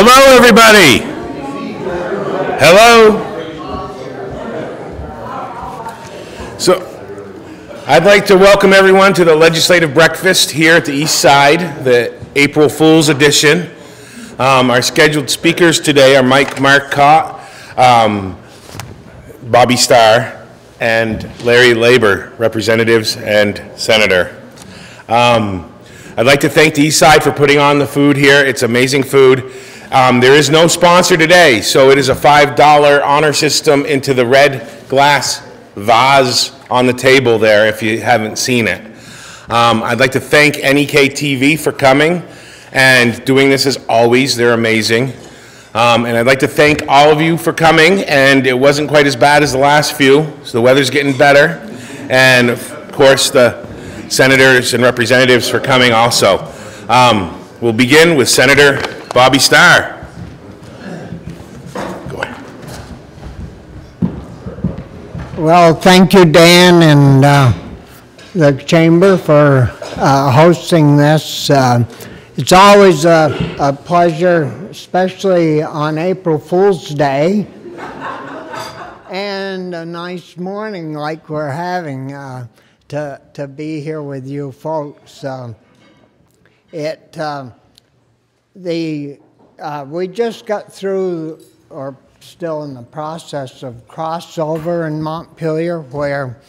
Hello, everybody. Hello. So, I'd like to welcome everyone to the legislative breakfast here at the East Side, the April Fool's edition. Our scheduled speakers today are Marcotte, Bobbby Starr, and Larry Labor, representatives and senator. I'd like to thank the East Side for putting on the food here. It's amazing food. There is no sponsor today, so it is a $5 honor system into the red glass vase on the table there if you haven't seen it. I'd like to thank NEK-TV for coming and doing this as always. They're amazing. And I'd like to thank all of you for coming, and it wasn't quite as bad as the last few, so the weather's getting better. And of course the senators and representatives for coming also. We'll begin with Senator Bobbby Starr. Go ahead. Well, thank you, Dan, and the Chamber for hosting this. It's always a pleasure, especially on April Fool's Day, and a nice morning like we're having, to be here with you folks. We just got through, or still in the process of crossover in Montpelier, where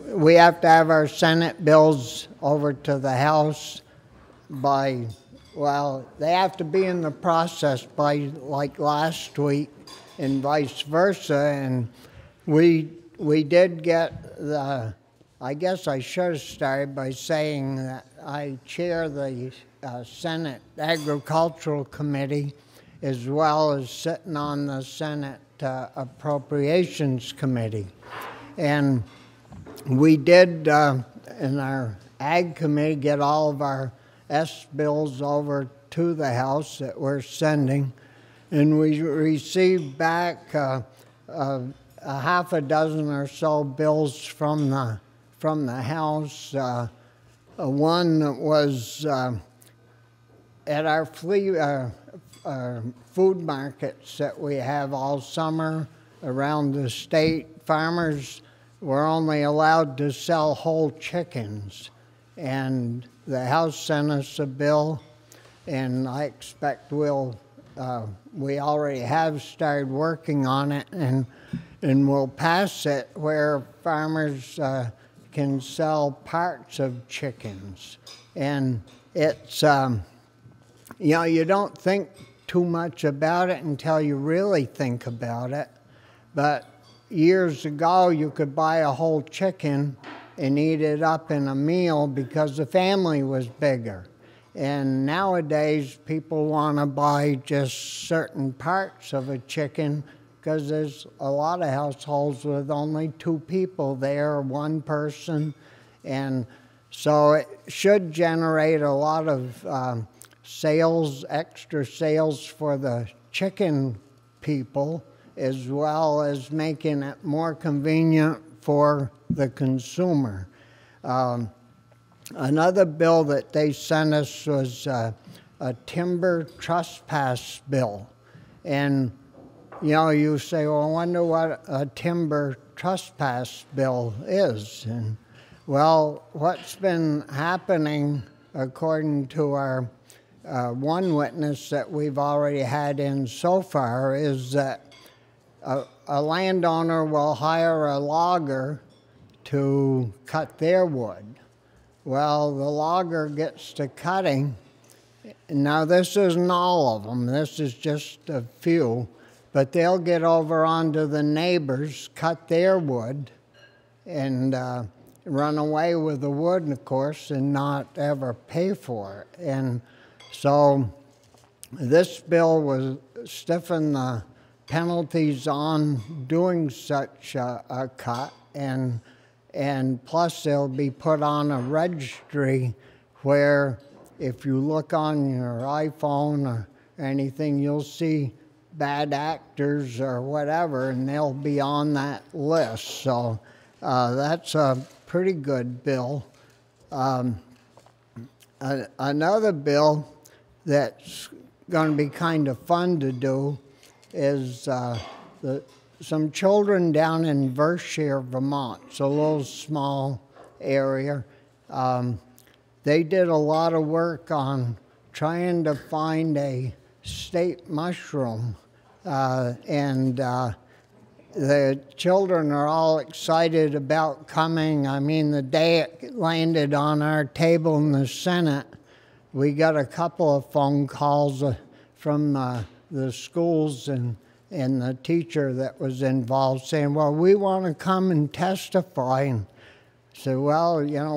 we have to have our Senate bills over to the House by, well, they have to be in the process by like last week and vice versa. And we did get the, I guess I should have started by saying that I chair the Senate Agricultural Committee, as well as sitting on the Senate Appropriations Committee. And we did, in our Ag Committee, get all of our S bills over to the House that we're sending. And we received back a half a dozen or so bills from the House. One was at our food markets that we have all summer around the state. Farmers were only allowed to sell whole chickens, and the House sent us a bill, and I expect we already have started working on it, and we'll pass it where farmers can sell parts of chickens. And it's, you know, you don't think too much about it until you really think about it. But years ago, you could buy a whole chicken and eat it up in a meal because the family was bigger. And nowadays, people want to buy just certain parts of a chicken because there's a lot of households with only 2 people there, 1 person. And so it should generate a lot of sales, extra sales for the chicken people, as well as making it more convenient for the consumer. Another bill that they sent us was a timber trespass bill. And you know, you say, well, I wonder what a timber trespass bill is. And well, what's been happening, according to our one witness that we've already had in so far, is that a landowner will hire a logger to cut their wood. Well, the logger gets to cutting. Now, this isn't all of them. This is just a few. But they'll get over onto the neighbors, cut their wood, and run away with the wood, of course, and not ever pay for it. And so this bill will stiffen the penalties on doing such a cut, and plus they'll be put on a registry where if you look on your iPhone or anything, you'll see bad actors or whatever, and they'll be on that list. So that's a pretty good bill. Another bill that's going to be kind of fun to do is some children down in Vershire, Vermont. It's a little small area. They did a lot of work on trying to find a state mushroom, and the children are all excited about coming. I mean, the day it landed on our table in the Senate, we got a couple of phone calls from the schools and the teacher that was involved saying, well, we want to come and testify. And I said, well, you know,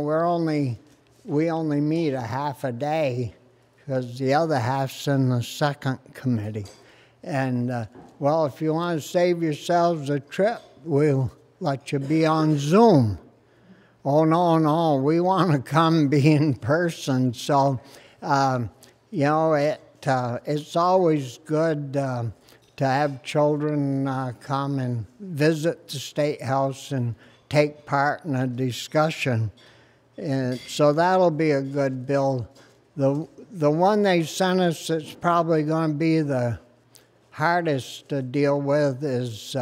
we only meet a half a day because the other half's in the second committee. And, well, if you want to save yourselves a trip, we'll let you be on Zoom. Oh, no, we want to come be in person. So, you know, it's always good to have children come and visit the State House and take part in a discussion. And so that'll be a good bill. The one they sent us that's probably going to be the hardest to deal with is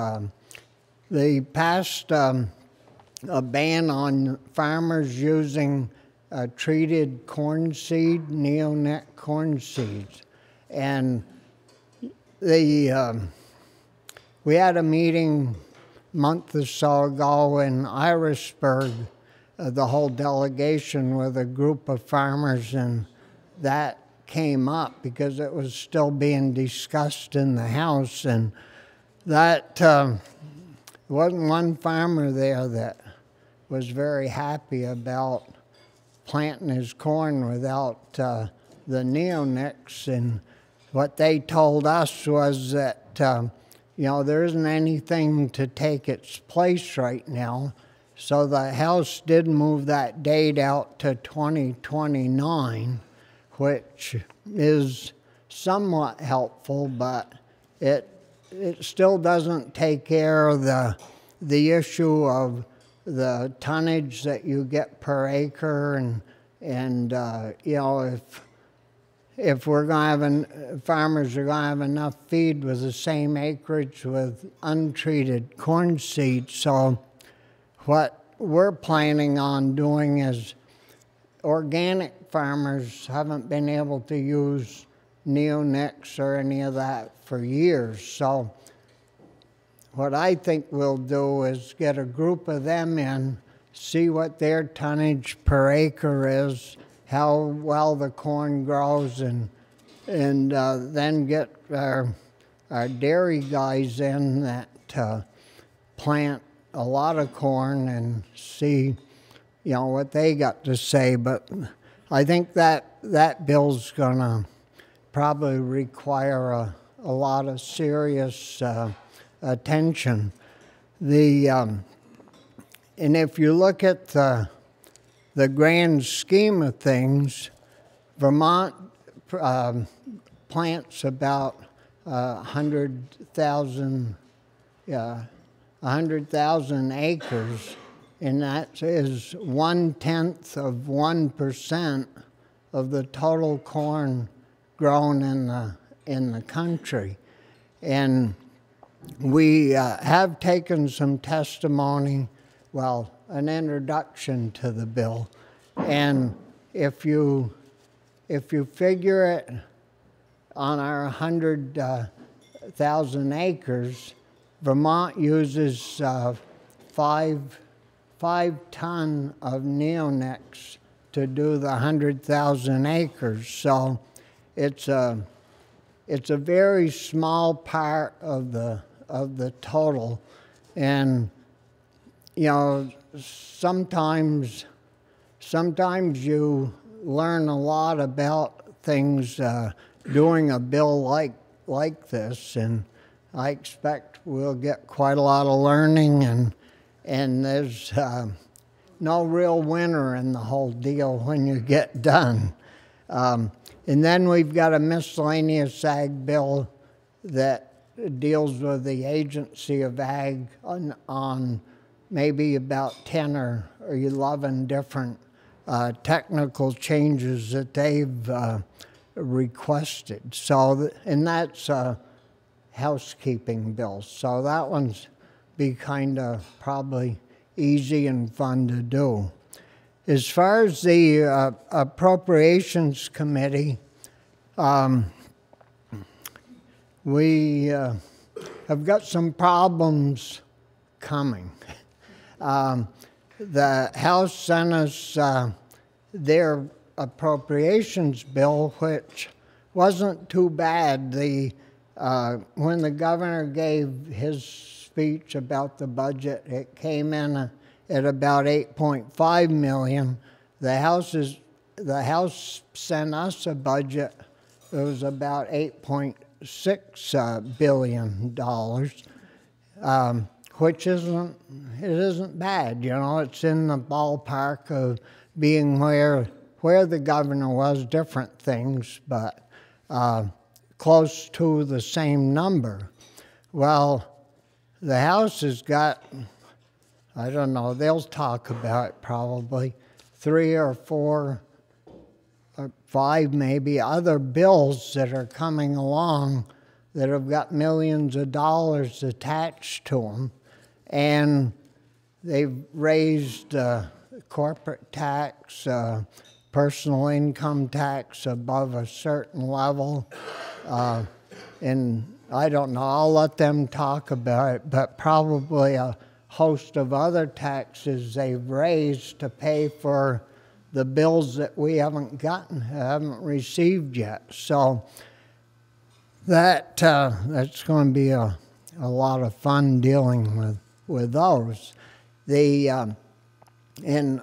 they passed a ban on farmers using treated corn seed, NEK corn seeds. And we had a meeting a month or so ago in Irisburg, the whole delegation with a group of farmers, and that came up because it was still being discussed in the House, and that wasn't one farmer there that was very happy about planting his corn without the neonics. And what they told us was that you know, there isn't anything to take its place right now. So the House did move that date out to 2029, which is somewhat helpful, but it still doesn't take care of the issue of the tonnage that you get per acre, and you know, if we're going to have farmers are going to have enough feed with the same acreage with untreated corn seed. So what we're planning on doing is organic farmers haven't been able to use neonics or any of that for years. So what I think we'll do is get a group of them in, see what their tonnage per acre is, how well the corn grows, and then get our dairy guys in that plant a lot of corn and see, you know, what they got to say. But I think that bill's gonna probably require a lot of serious attention. And if you look at the grand scheme of things, Vermont plants about 100,000 acres, and that is 0.1% of the total corn grown in the country. And we have taken some testimony, well, an introduction to the bill, and if you figure it on our 100,000 acres, Vermont uses 5 ton of neonics to do the 100,000 acres. So it's a very small part of the total, and you know, sometimes you learn a lot about things doing a bill like this, and I expect we'll get quite a lot of learning, and there's no real winner in the whole deal when you get done. And then we've got a miscellaneous ag bill that deals with the agency of ag on maybe about 10 or 11 different technical changes that they've requested. So, and that's housekeeping bills. So that one's be kind of probably easy and fun to do. As far as the Appropriations Committee, we have got some problems coming. The House sent us their appropriations bill, which wasn't too bad. When the governor gave his speech about the budget, it came in at about $8.5 million. The House sent us a budget that was about $8.6 billion, which isn't bad. You know, it's in the ballpark of being where the governor was, different things, but close to the same number. Well, the House has got, I don't know, they'll talk about it probably, 3 or 4 or 5 maybe other bills that are coming along that have got millions of dollars attached to them. And they've raised corporate tax, personal income tax above a certain level. And I don't know, I'll let them talk about it, but probably a host of other taxes they've raised to pay for the bills that we haven't received yet. So that's going to be a lot of fun dealing with those. And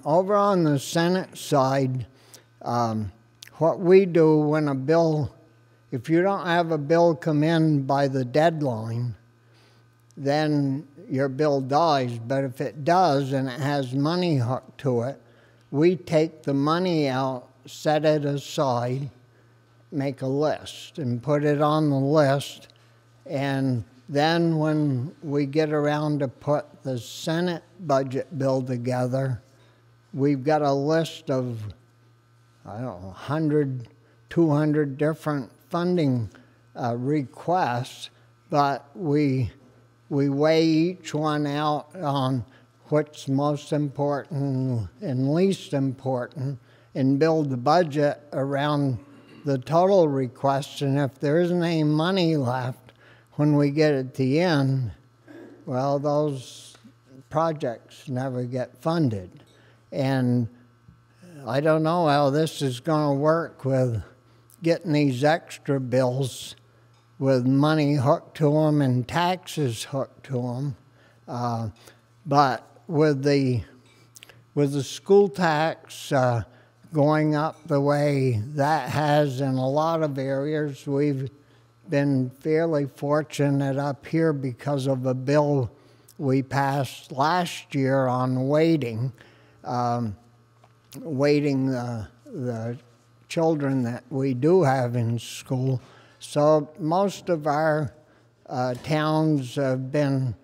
over on the Senate side, what we do when a bill, if you don't have a bill come in by the deadline, then your bill dies. But if it does and it has money hooked to it, we take the money out, set it aside, make a list, and put it on the list. And then when we get around to put the Senate budget bill together, we've got a list of, I don't know, 100, 200 different funding requests, but we weigh each one out on what's most important and least important and build the budget around the total request. And if there isn't any money left when we get at the end, well, those projects never get funded. And I don't know how this is going to work with getting these extra bills with money hooked to them and taxes hooked to them. But with the school tax going up the way that has in a lot of areas, we've been fairly fortunate up here because of a bill we passed last year on weighting the children that we do have in school. So most of our towns have been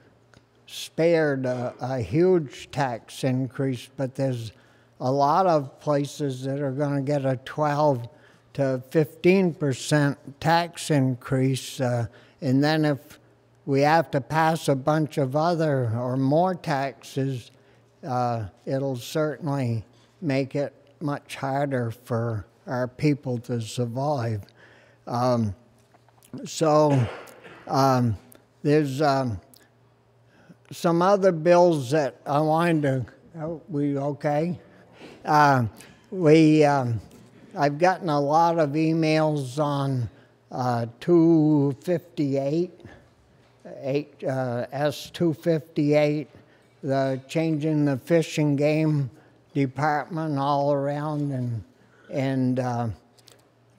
spared a huge tax increase, but there's a lot of places that are going to get a 12 to 15% tax increase. And then if we have to pass a bunch of other or more taxes, it'll certainly make it much harder for our people to survive. There's some other bills that I wanted to, we okay? I've gotten a lot of emails on 258, S258, the changing the fish and game department all around, and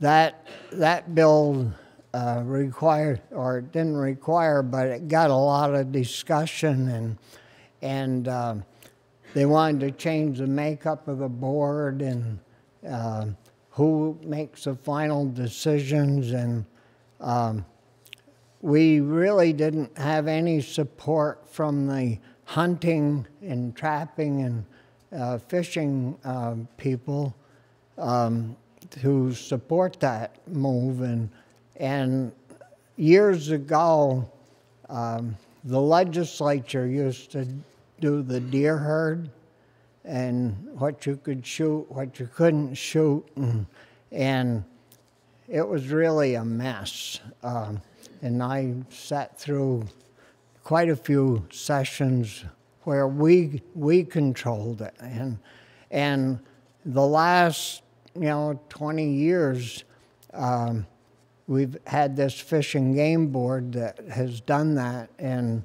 that bill required, or it didn't require, but it got a lot of discussion, and they wanted to change the makeup of the board and who makes the final decisions, and we really didn't have any support from the hunting and trapping and fishing people to support that move. And years ago, the legislature used to do the deer herd and what you could shoot, what you couldn't shoot, and it was really a mess. And I sat through quite a few sessions where we controlled it. And the last, 20 years, we've had this Fish and Game Board that has done that. And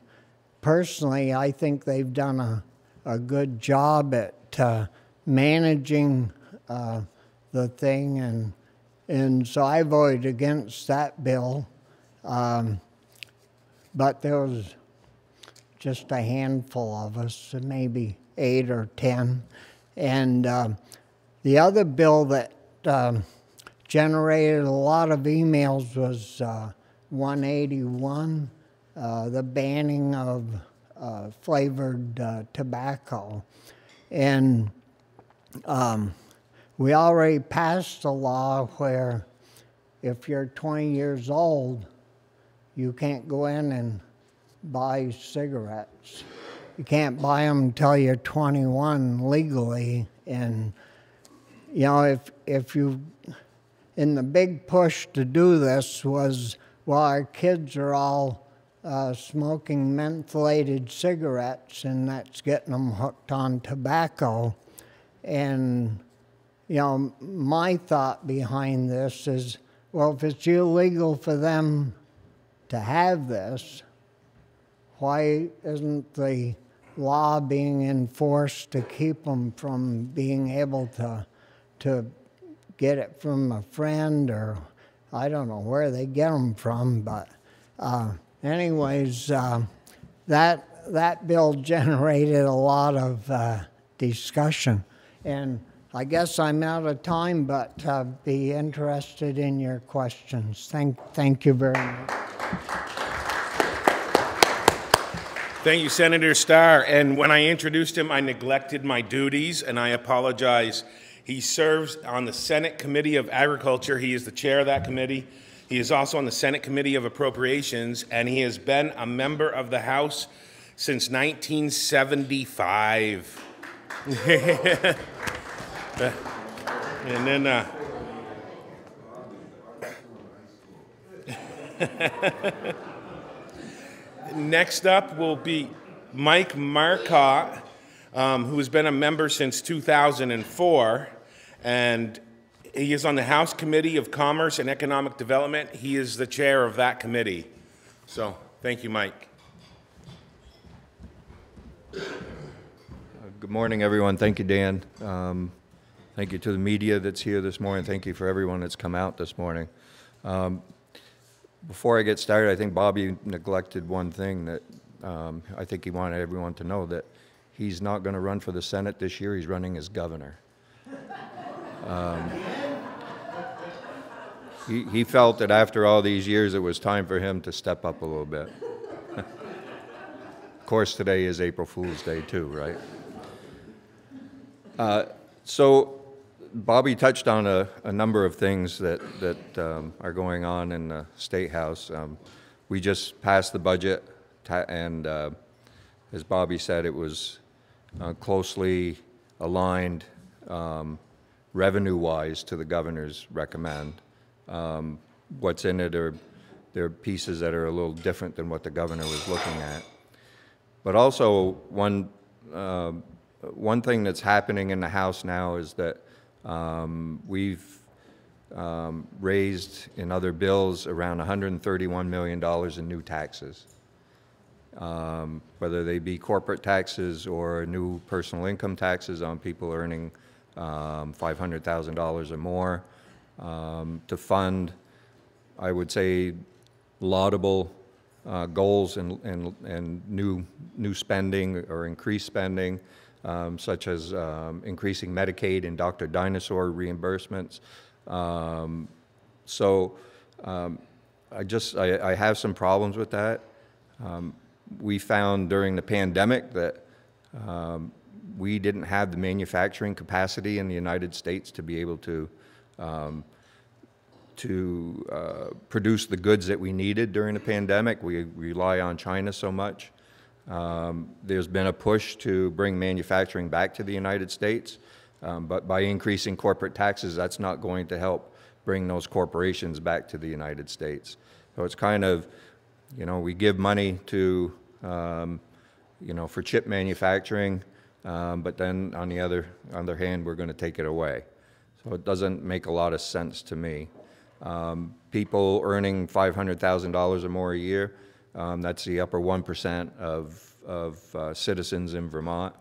personally, I think they've done a good job at managing the thing. And so I voted against that bill. But there was just a handful of us, maybe 8 or 10. And the other bill that generated a lot of emails was 181, the banning of flavored tobacco. And we already passed a law where if you're 20 years old, you can't go in and buy cigarettes. You can't buy them until you're 21 legally. And, if you, in the big push to do this was, well, our kids are all smoking mentholated cigarettes, and that's getting them hooked on tobacco. And, my thought behind this is, well, if it's illegal for them to have this, why isn't the law being enforced to keep them from being able to get it from a friend, or I don't know where they get them from, but anyways, that bill generated a lot of discussion. And I guess I'm out of time, but be interested in your questions. Thank you very much. Thank you, Senator Starr. And when I introduced him, I neglected my duties, and I apologize. He serves on the Senate Committee of Agriculture. He is the chair of that committee. He is also on the Senate Committee of Appropriations, and he has been a member of the House since 1975. And then, next up will be Mike Marcotte, who has been a member since 2004, and he is on the House Committee of Commerce and Economic Development. He is the chair of that committee. So, thank you, Mike. Good morning, everyone. Thank you, Dan. Thank you to the media that's here this morning. Thank you for everyone that's come out this morning. Before I get started, I think Bobbie neglected one thing that I think he wanted everyone to know, that he's not going to run for the Senate this year. He's running as governor. He felt that after all these years, it was time for him to step up a little bit. Of course, today is April Fool's Day, too, right? So Bobbie touched on a number of things that are going on in the State House. We just passed the budget, and as Bobbie said, it was closely aligned revenue-wise to the governor's recommend. What's in it there are pieces that are a little different than what the governor was looking at. But also, one thing that's happening in the House now is that we've raised in other bills around $131 million in new taxes, whether they be corporate taxes or new personal income taxes on people earning $500,000 or more, to fund, I would say, laudable goals and new spending or increased spending, such as increasing Medicaid and Dr. Dinosaur reimbursements. So I have some problems with that. We found during the pandemic that we didn't have the manufacturing capacity in the United States to be able to produce the goods that we needed during the pandemic. We rely on China so much. There's been a push to bring manufacturing back to the United States, but by increasing corporate taxes, that's not going to help bring those corporations back to the United States. So it's kind of, you know, we give money to, you know, for chip manufacturing, but then on the other hand, we're going to take it away. So it doesn't make a lot of sense to me. People earning $500,000 or more a year, that's the upper 1% of citizens in Vermont.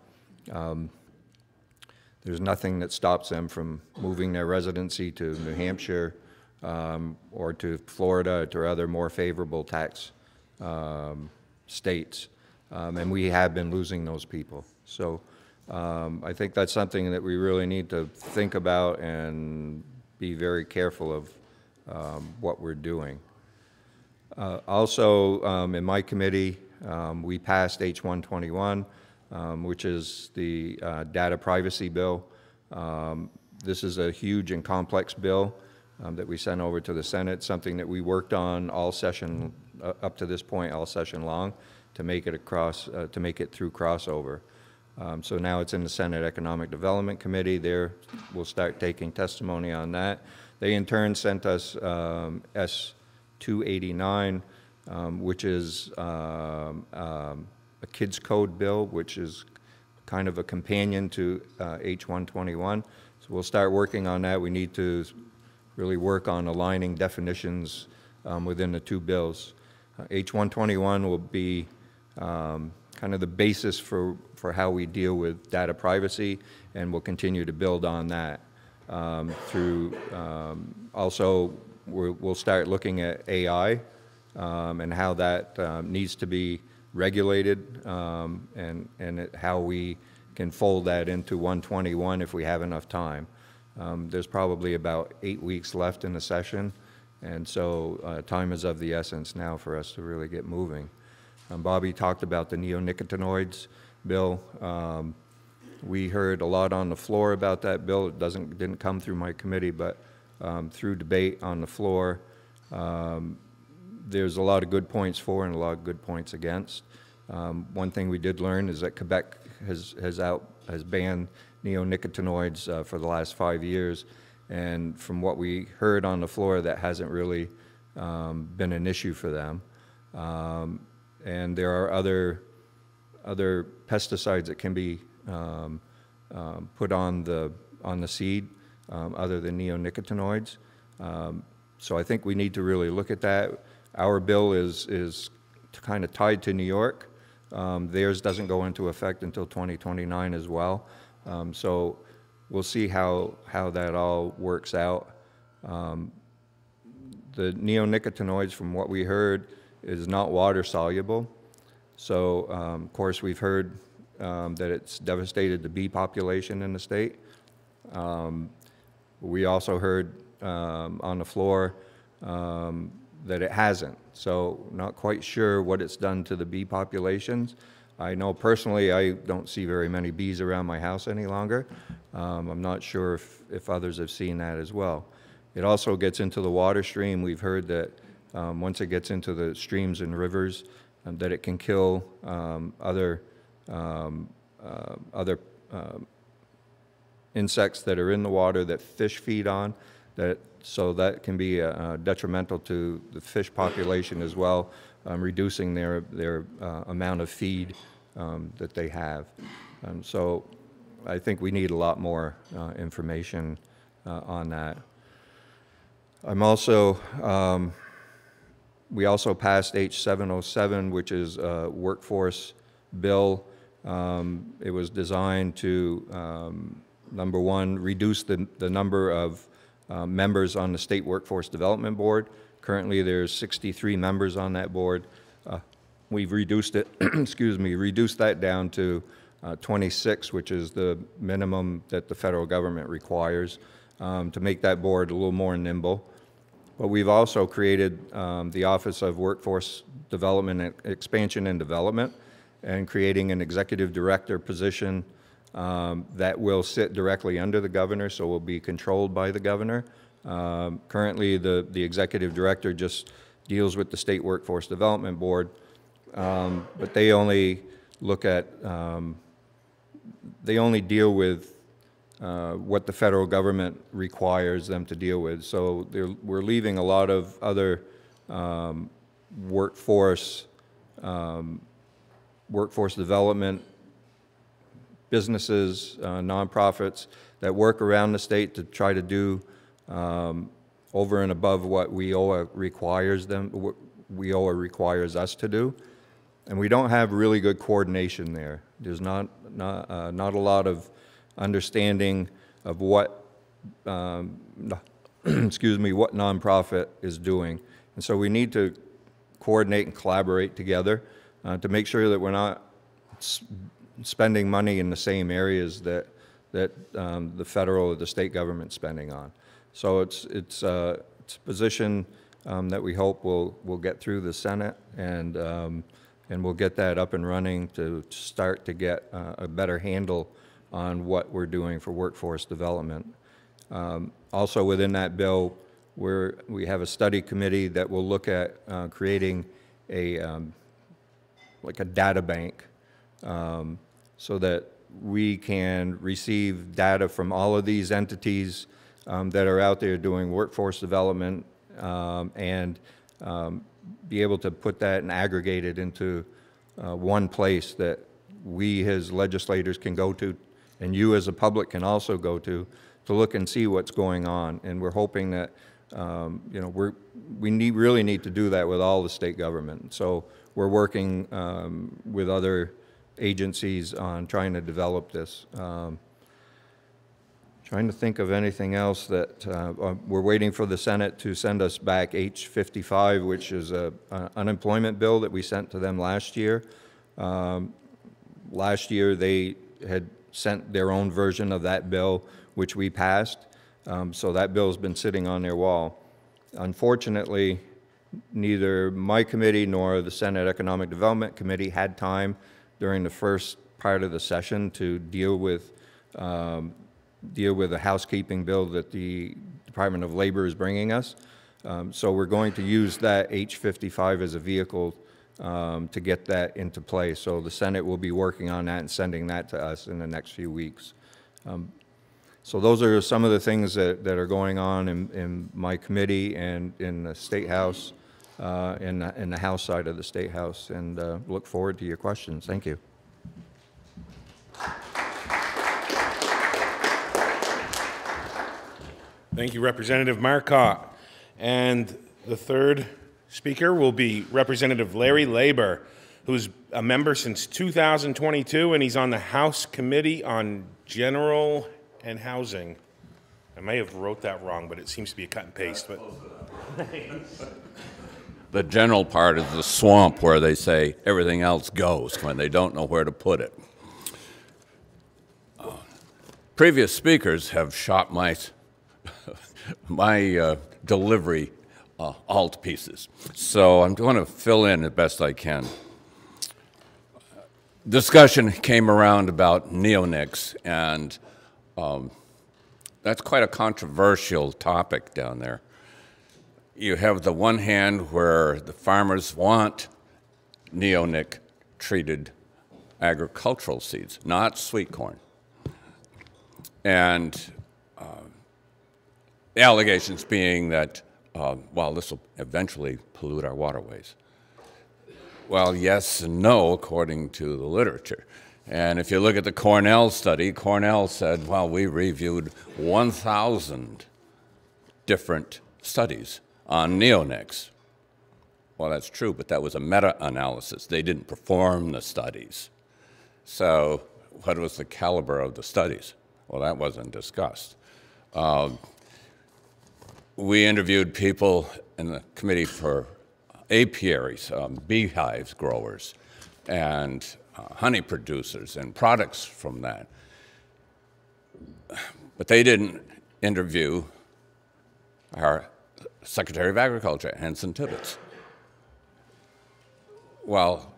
There's nothing that stops them from moving their residency to New Hampshire or to Florida or other more favorable tax states. And we have been losing those people. So I think that's something that we really need to think about and be very careful of what we're doing. Also, in my committee, we passed H-121, which is the data privacy bill. This is a huge and complex bill that we sent over to the Senate, something that we worked on all session, up to this point, all session long, to make it across, to make it through crossover. So now it's in the Senate Economic Development Committee. There, we'll start taking testimony on that. They in turn sent us S-289, which is a kids code bill, which is kind of a companion to H-121. So we'll start working on that. We need to really work on aligning definitions within the two bills. H-121 will be kind of the basis for how we deal with data privacy, and we'll continue to build on that. Also, we'll start looking at AI and how that needs to be regulated, and how we can fold that into 121 if we have enough time. There's probably about 8 weeks left in the session, and so time is of the essence now for us to really get moving. Bobbie talked about the neonicotinoids bill. We heard a lot on the floor about that bill. It didn't come through my committee, but through debate on the floor, there's a lot of good points for and a lot of good points against. One thing we did learn is that Quebec has banned neonicotinoids for the last 5 years, and from what we heard on the floor, that hasn't really been an issue for them. And there are other pesticides that can be put on the seed other than neonicotinoids. So I think we need to really look at that. Our bill is kind of tied to New York. Theirs doesn't go into effect until 2029 as well. So we'll see how that all works out. The neonicotinoids, from what we heard, is not water soluble. So, of course, we've heard that it's devastated the bee population in the state. We also heard on the floor that it hasn't. So, not quite sure what it's done to the bee populations. I know personally I don't see very many bees around my house any longer. I'm not sure if others have seen that as well. It also gets into the water stream. We've heard that once it gets into the streams and rivers, that it can kill other insects that are in the water that fish feed on. So that can be detrimental to the fish population as well, reducing their amount of feed that they have. So I think we need a lot more information on that. We also passed H-707, which is a workforce bill. It was designed to, number one, reduce the number of members on the State Workforce Development Board. Currently, there's 63 members on that board. We've reduced it, excuse me, reduced that down to 26, which is the minimum that the federal government requires to make that board a little more nimble. But we've also created the Office of Workforce Development, Expansion and Development, and creating an executive director position that will sit directly under the governor, so will be controlled by the governor. Currently, the executive director just deals with the State Workforce Development Board, but they only look at, they only deal with what the federal government requires them to deal with. So we're leaving a lot of other workforce development businesses, nonprofits that work around the state to try to do over and above what WIOA requires them, what WIOA requires us to do. And we don't have really good coordination there. There's not a lot of understanding of what, excuse me, what nonprofit is doing. And so we need to coordinate and collaborate together to make sure that we're not spending money in the same areas that the federal or the state government's spending on. So it's a position that we hope will get through the Senate, and we'll get that up and running to start to get a better handle on what we're doing for workforce development. Also within that bill, we have a study committee that will look at creating like a data bank so that we can receive data from all of these entities that are out there doing workforce development and be able to put that and aggregate it into one place that we as legislators can go to, and you as a public can also go to look and see what's going on. And we're hoping that you know, we really need to do that with all the state government. So we're working with other agencies on trying to develop this. Trying to think of anything else that we're waiting for the Senate to send us back H-55, which is an unemployment bill that we sent to them last year. Last year they had sent their own version of that bill, which we passed. So that bill's been sitting on their wall. Unfortunately, neither my committee nor the Senate Economic Development Committee had time during the first part of the session to deal with a housekeeping bill that the Department of Labor is bringing us. So we're going to use that H-55 as a vehicle to get that into play. So the Senate will be working on that and sending that to us in the next few weeks. So those are some of the things that are going on in my committee and in the State House, in the House side of the State House, and look forward to your questions. Thank you. Thank you, Representative Marcotte. And the third speaker will be Representative Larry Labor, who's a member since 2022, and he's on the House Committee on General and Housing. I may have wrote that wrong, but it seems to be a cut and paste. But the general part is the swamp where they say everything else goes when they don't know where to put it. Previous speakers have shot my delivery all to pieces. So I'm going to fill in as best I can. Discussion came around about neonics, and that's quite a controversial topic down there. You have the one hand where the farmers want neonic treated agricultural seeds, not sweet corn. And the allegations being that, well, this will eventually pollute our waterways. Well, yes and no, according to the literature. And if you look at the Cornell study, Cornell said, well, we reviewed 1,000 different studies on neonics. Well, that's true, but that was a meta-analysis. They didn't perform the studies. So what was the caliber of the studies? Well, that wasn't discussed. We interviewed people in the committee for apiaries, beehives growers, and honey producers and products from that. But they didn't interview our Secretary of Agriculture, Henson Tibbetts. Well,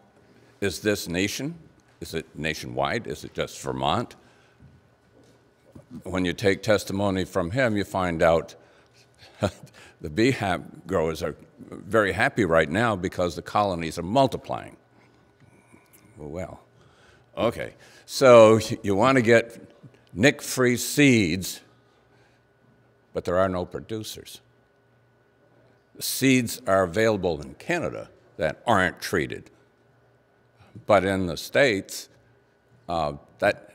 is this nation? Is it nationwide? Is it just Vermont? when you take testimony from him, you find out the bee growers are very happy right now because the colonies are multiplying. Well, okay. So you want to get NEK-free seeds, but there are no producers. The seeds are available in Canada that aren't treated. But in the States, that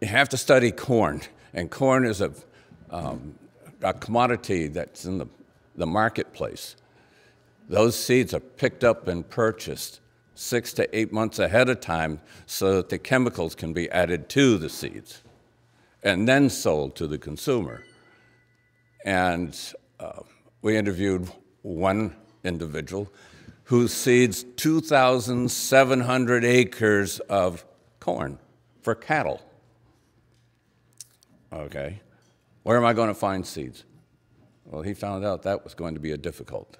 you have to study corn, and corn is a commodity that's in the marketplace. Those seeds are picked up and purchased 6 to 8 months ahead of time so that the chemicals can be added to the seeds and then sold to the consumer. And we interviewed one individual who seeds 2,700 acres of corn for cattle. Okay, where am I going to find seeds? Well, he found out that was going to be a difficult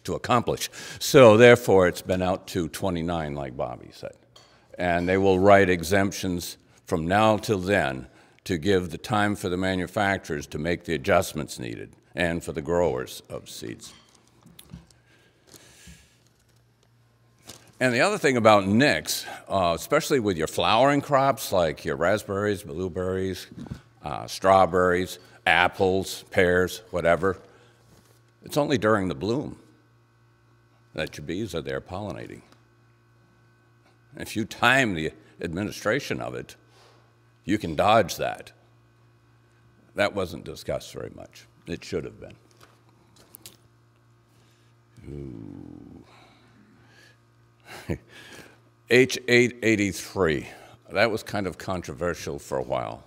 to accomplish. So therefore, it's been out to 29, like Bobbie said. And they will write exemptions from now till then to give the time for the manufacturers to make the adjustments needed and for the growers of seeds. And the other thing about NEKs, especially with your flowering crops like your raspberries, blueberries, strawberries, apples, pears, whatever, it's only during the bloom that your bees are there pollinating. If you time the administration of it, you can dodge that. That wasn't discussed very much. It should have been. H-883, that was kind of controversial for a while.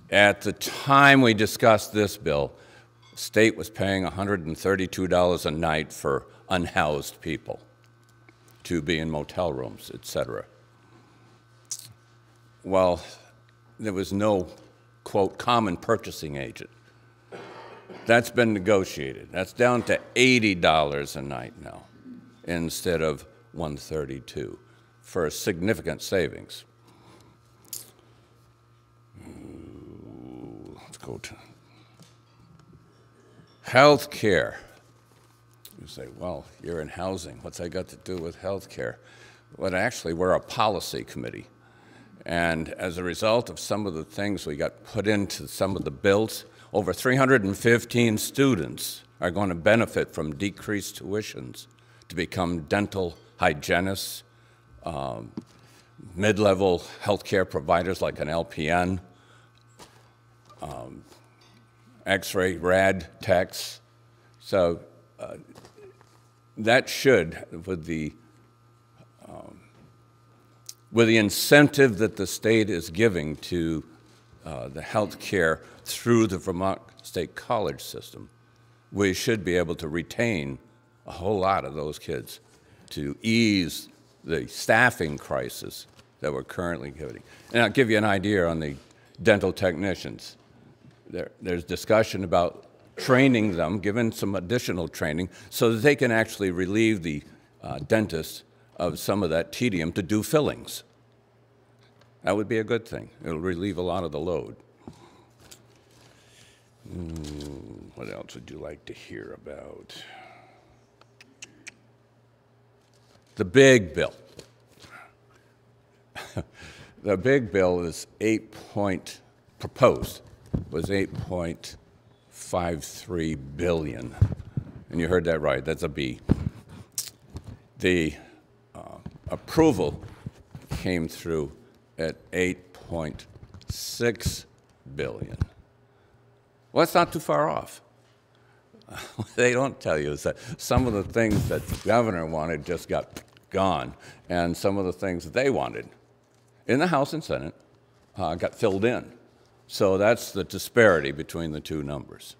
At the time we discussed this bill, the state was paying $132 a night for unhoused people to be in motel rooms, etc. Well, there was no, quote, common purchasing agent. That's been negotiated. That's down to $80 a night now instead of $132 for a significant savings. Let's go to health care. You say, well, you're in housing. What's that got to do with health care? Well, actually, we're a policy committee. And as a result of some of the things we got put into some of the bills, over 315 students are going to benefit from decreased tuitions to become dental hygienists, mid-level healthcare providers like an LPN, X-ray, rad techs. So that should, with the incentive that the state is giving to the health care through the Vermont State College system, we should be able to retain a whole lot of those kids to ease the staffing crisis that we're currently getting. And I'll give you an idea on the dental technicians. There's discussion about training them, giving some additional training, so that they can actually relieve the dentist of some of that tedium to do fillings. That would be a good thing. It'll relieve a lot of the load. What else would you like to hear about? The big bill. The big bill is proposed was $8.53 billion. And you heard that right, that's a B. The approval came through at $8.6 billion. Well, that's not too far off. What they don't tell you is that some of the things that the governor wanted just got gone, and some of the things that they wanted in the House and Senate got filled in. So that's the disparity between the two numbers.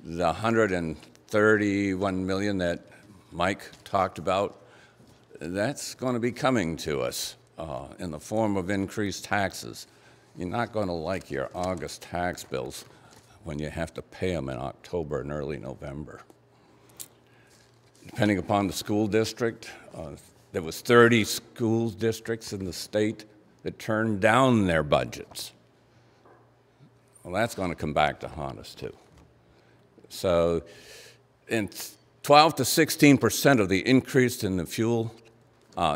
The 131 million that Mike talked about, that's going to be coming to us in the form of increased taxes. You're not going to like your August tax bills when you have to pay them in October and early November. Depending upon the school district, There was 30 school districts in the state that turned down their budgets. Well, that's going to come back to haunt us, too. So, 12 to 16% of the increase in the fuel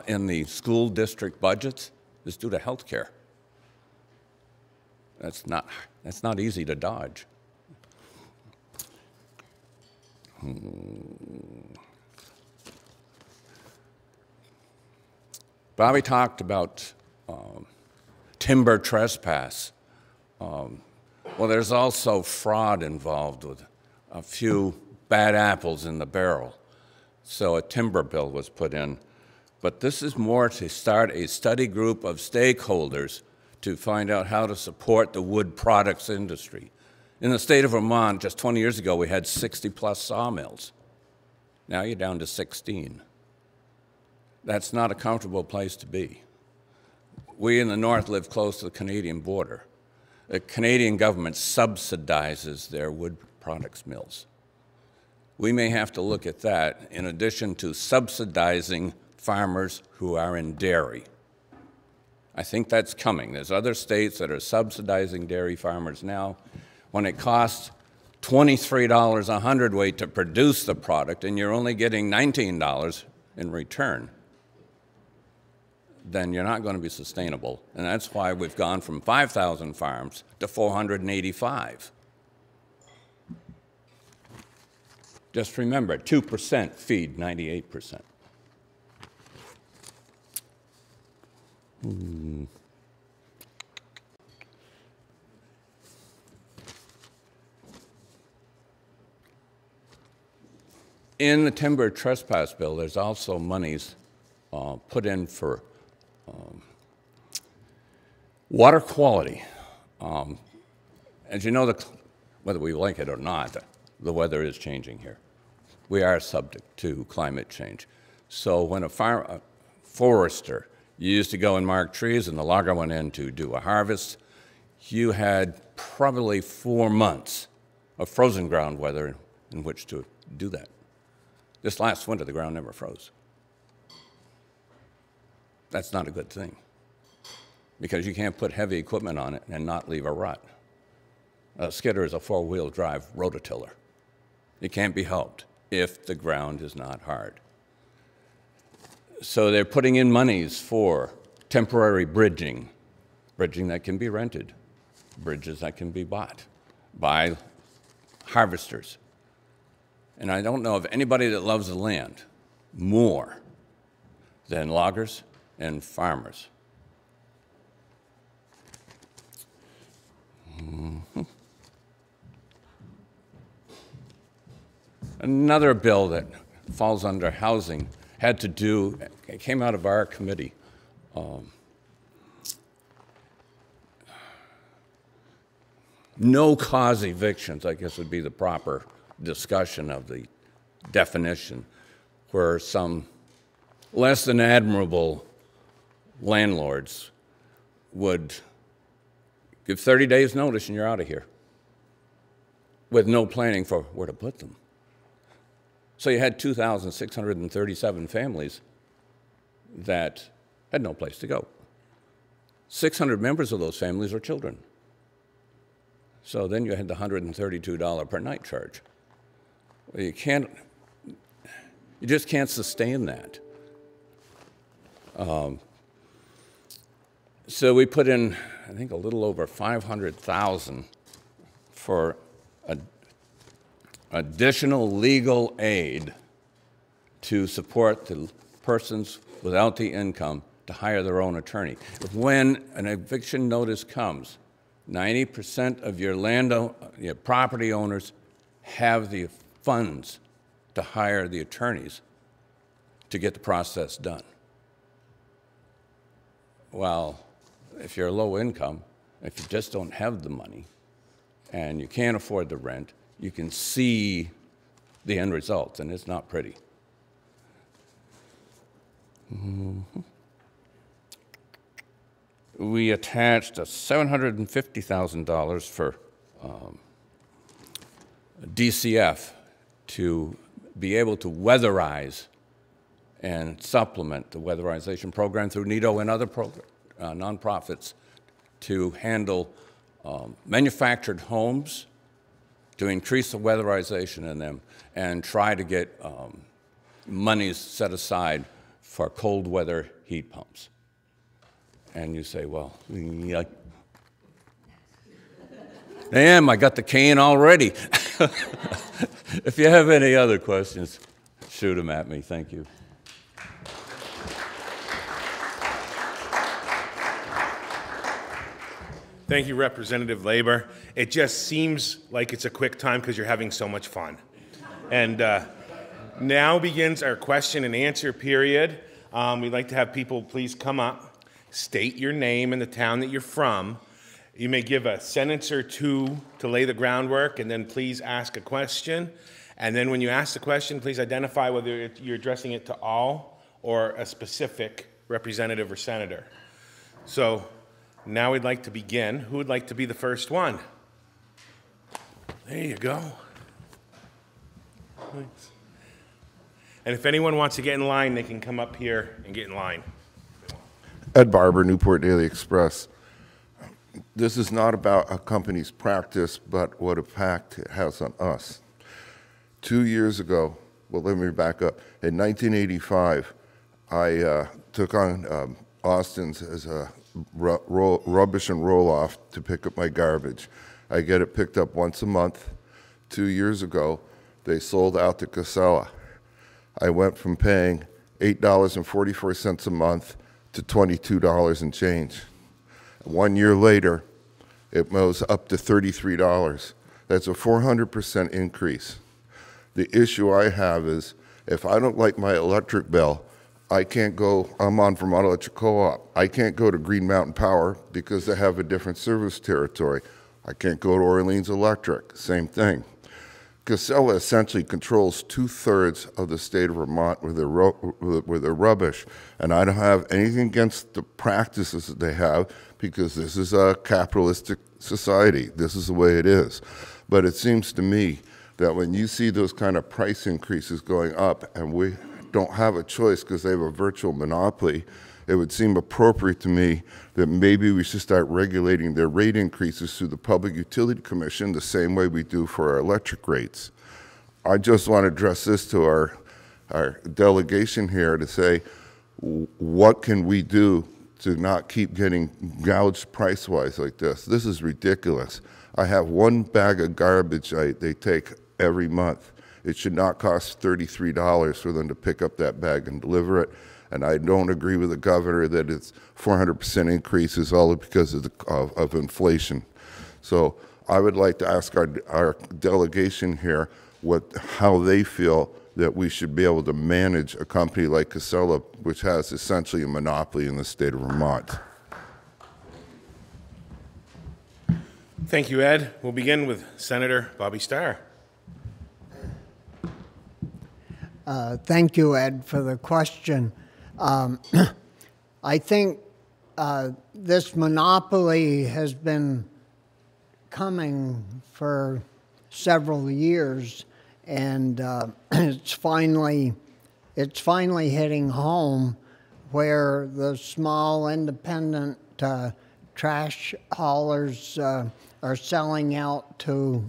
in the school district budgets is due to health care. That's not easy to dodge. Bobbie talked about timber trespass. Well, there's also fraud involved with a few bad apples in the barrel. So a timber bill was put in. But this is more to start a study group of stakeholders to find out how to support the wood products industry. In the state of Vermont, just 20 years ago, we had 60-plus sawmills. Now you're down to 16. That's not a comfortable place to be. We in the North live close to the Canadian border. The Canadian government subsidizes their wood products mills. We may have to look at that in addition to subsidizing farmers who are in dairy. I think that's coming. There's other states that are subsidizing dairy farmers now. When it costs $23 a hundredweight to produce the product and you're only getting $19 in return, then you're not going to be sustainable. And that's why we've gone from 5,000 farms to 485. Just remember, 2% feed 98%. In the timber trespass bill, there's also monies put in for water quality. As you know, whether we like it or not, the weather is changing here. We are subject to climate change. So when a forester, you used to go and mark trees and the logger went in to do a harvest, you had probably 4 months of frozen ground weather in which to do that. This last winter, the ground never froze. That's not a good thing, because you can't put heavy equipment on it and not leave a rut. A skidder is a four-wheel drive rototiller. It can't be helped if the ground is not hard. So they're putting in monies for temporary bridging that can be rented, bridges that can be bought by harvesters. And I don't know of anybody that loves the land more than loggers and farmers. Another bill that falls under housing had to do, it came out of our committee. No-cause evictions, I guess would be the proper discussion of the definition, where some less than admirable landlords would give 30 days notice and you're out of here with no planning for where to put them. So you had 2,637 families that had no place to go. 600 members of those families are children. So then you had the $132 per night charge. Well, you just can't sustain that. So we put in, I think, a little over $500,000 for additional legal aid to support the persons without the income to hire their own attorney. When an eviction notice comes, 90% of your property owners have the funds to hire the attorneys to get the process done. Well, if you're low income, if you just don't have the money and you can't afford the rent, you can see the end result, and it's not pretty. We attached $750,000 for DCF to be able to weatherize and supplement the weatherization program through NETO and other nonprofits to handle manufactured homes, to increase the weatherization in them, and try to get monies set aside for cold weather heat pumps. And you say, well, yeah. Damn, I got the cane already. If you have any other questions, shoot them at me. Thank you. Thank you, Representative Labor. It just seems like it's a quick time because you're having so much fun. And now begins our question and answer period. We'd like to have people please come up, state your name and the town that you're from. You may give a sentence or two to lay the groundwork, and then please ask a question. And then when you ask the question, please identify whether you're addressing it to all or a specific representative or senator. So now we'd like to begin. Who would like to be the first one? There you go. Thanks. And if anyone wants to get in line, they can come up here and get in line. Ed Barber, Newport Daily Express. This is not about a company's practice, but what impact it has on us. 2 years ago, well, let me back up. In 1985, I took on Austin's as a rubbish and roll-off to pick up my garbage. I get it picked up once a month. 2 years ago, they sold out to Casella. I went from paying $8.44 a month to $22 and change. 1 year later, it was up to $33. That's a 400% increase. The issue I have is if I don't like my electric bill, I can't go, I'm on Vermont Electric Co-op. I can't go to Green Mountain Power because they have a different service territory. I can't go to Orleans Electric, same thing. Casella essentially controls 2/3 of the state of Vermont with their rubbish. And I don't have anything against the practices that they have because this is a capitalistic society. This is the way it is. But it seems to me that when you see those kind of price increases going up and we don't have a choice because they have a virtual monopoly, it would seem appropriate to me that maybe we should start regulating their rate increases through the Public Utility Commission the same way we do for our electric rates. I just want to address this to our delegation here to say, what can we do to not keep getting gouged price-wise like this? This is ridiculous. I have one bag of garbage they take every month. It should not cost $33 for them to pick up that bag and deliver it. And I don't agree with the governor that it's 400% increases all because of inflation. So I would like to ask our delegation here how they feel that we should be able to manage a company like Casella, which has essentially a monopoly in the state of Vermont. Thank you, Ed. We'll begin with Senator Bobbby Starr. Thank you, Ed, for the question. I think this monopoly has been coming for several years, and it's finally hitting home where the small independent trash haulers are selling out to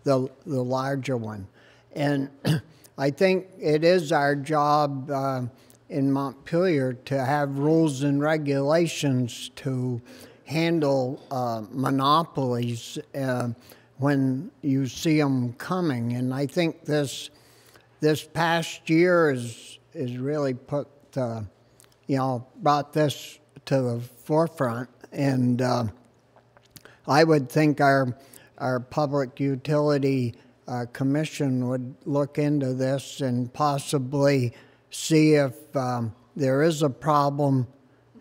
the larger one. And I think it is our job in Montpelier to have rules and regulations to handle monopolies when you see them coming. And I think this past year is really put, brought this to the forefront. And I would think our Public Utility Commission would look into this and possibly see if there is a problem.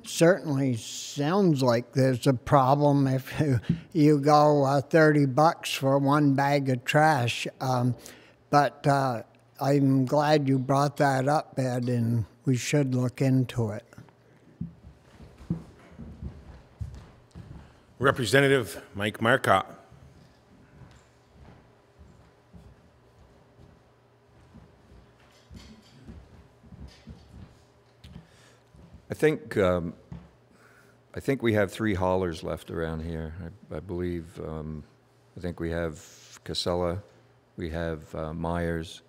Certainly sounds like there's a problem if you go $30 for one bag of trash. But I'm glad you brought that up, Ed, and we should look into it. Representative Mike Marcotte. I think we have 3 haulers left around here. I believe. I think we have Casella, we have Myers,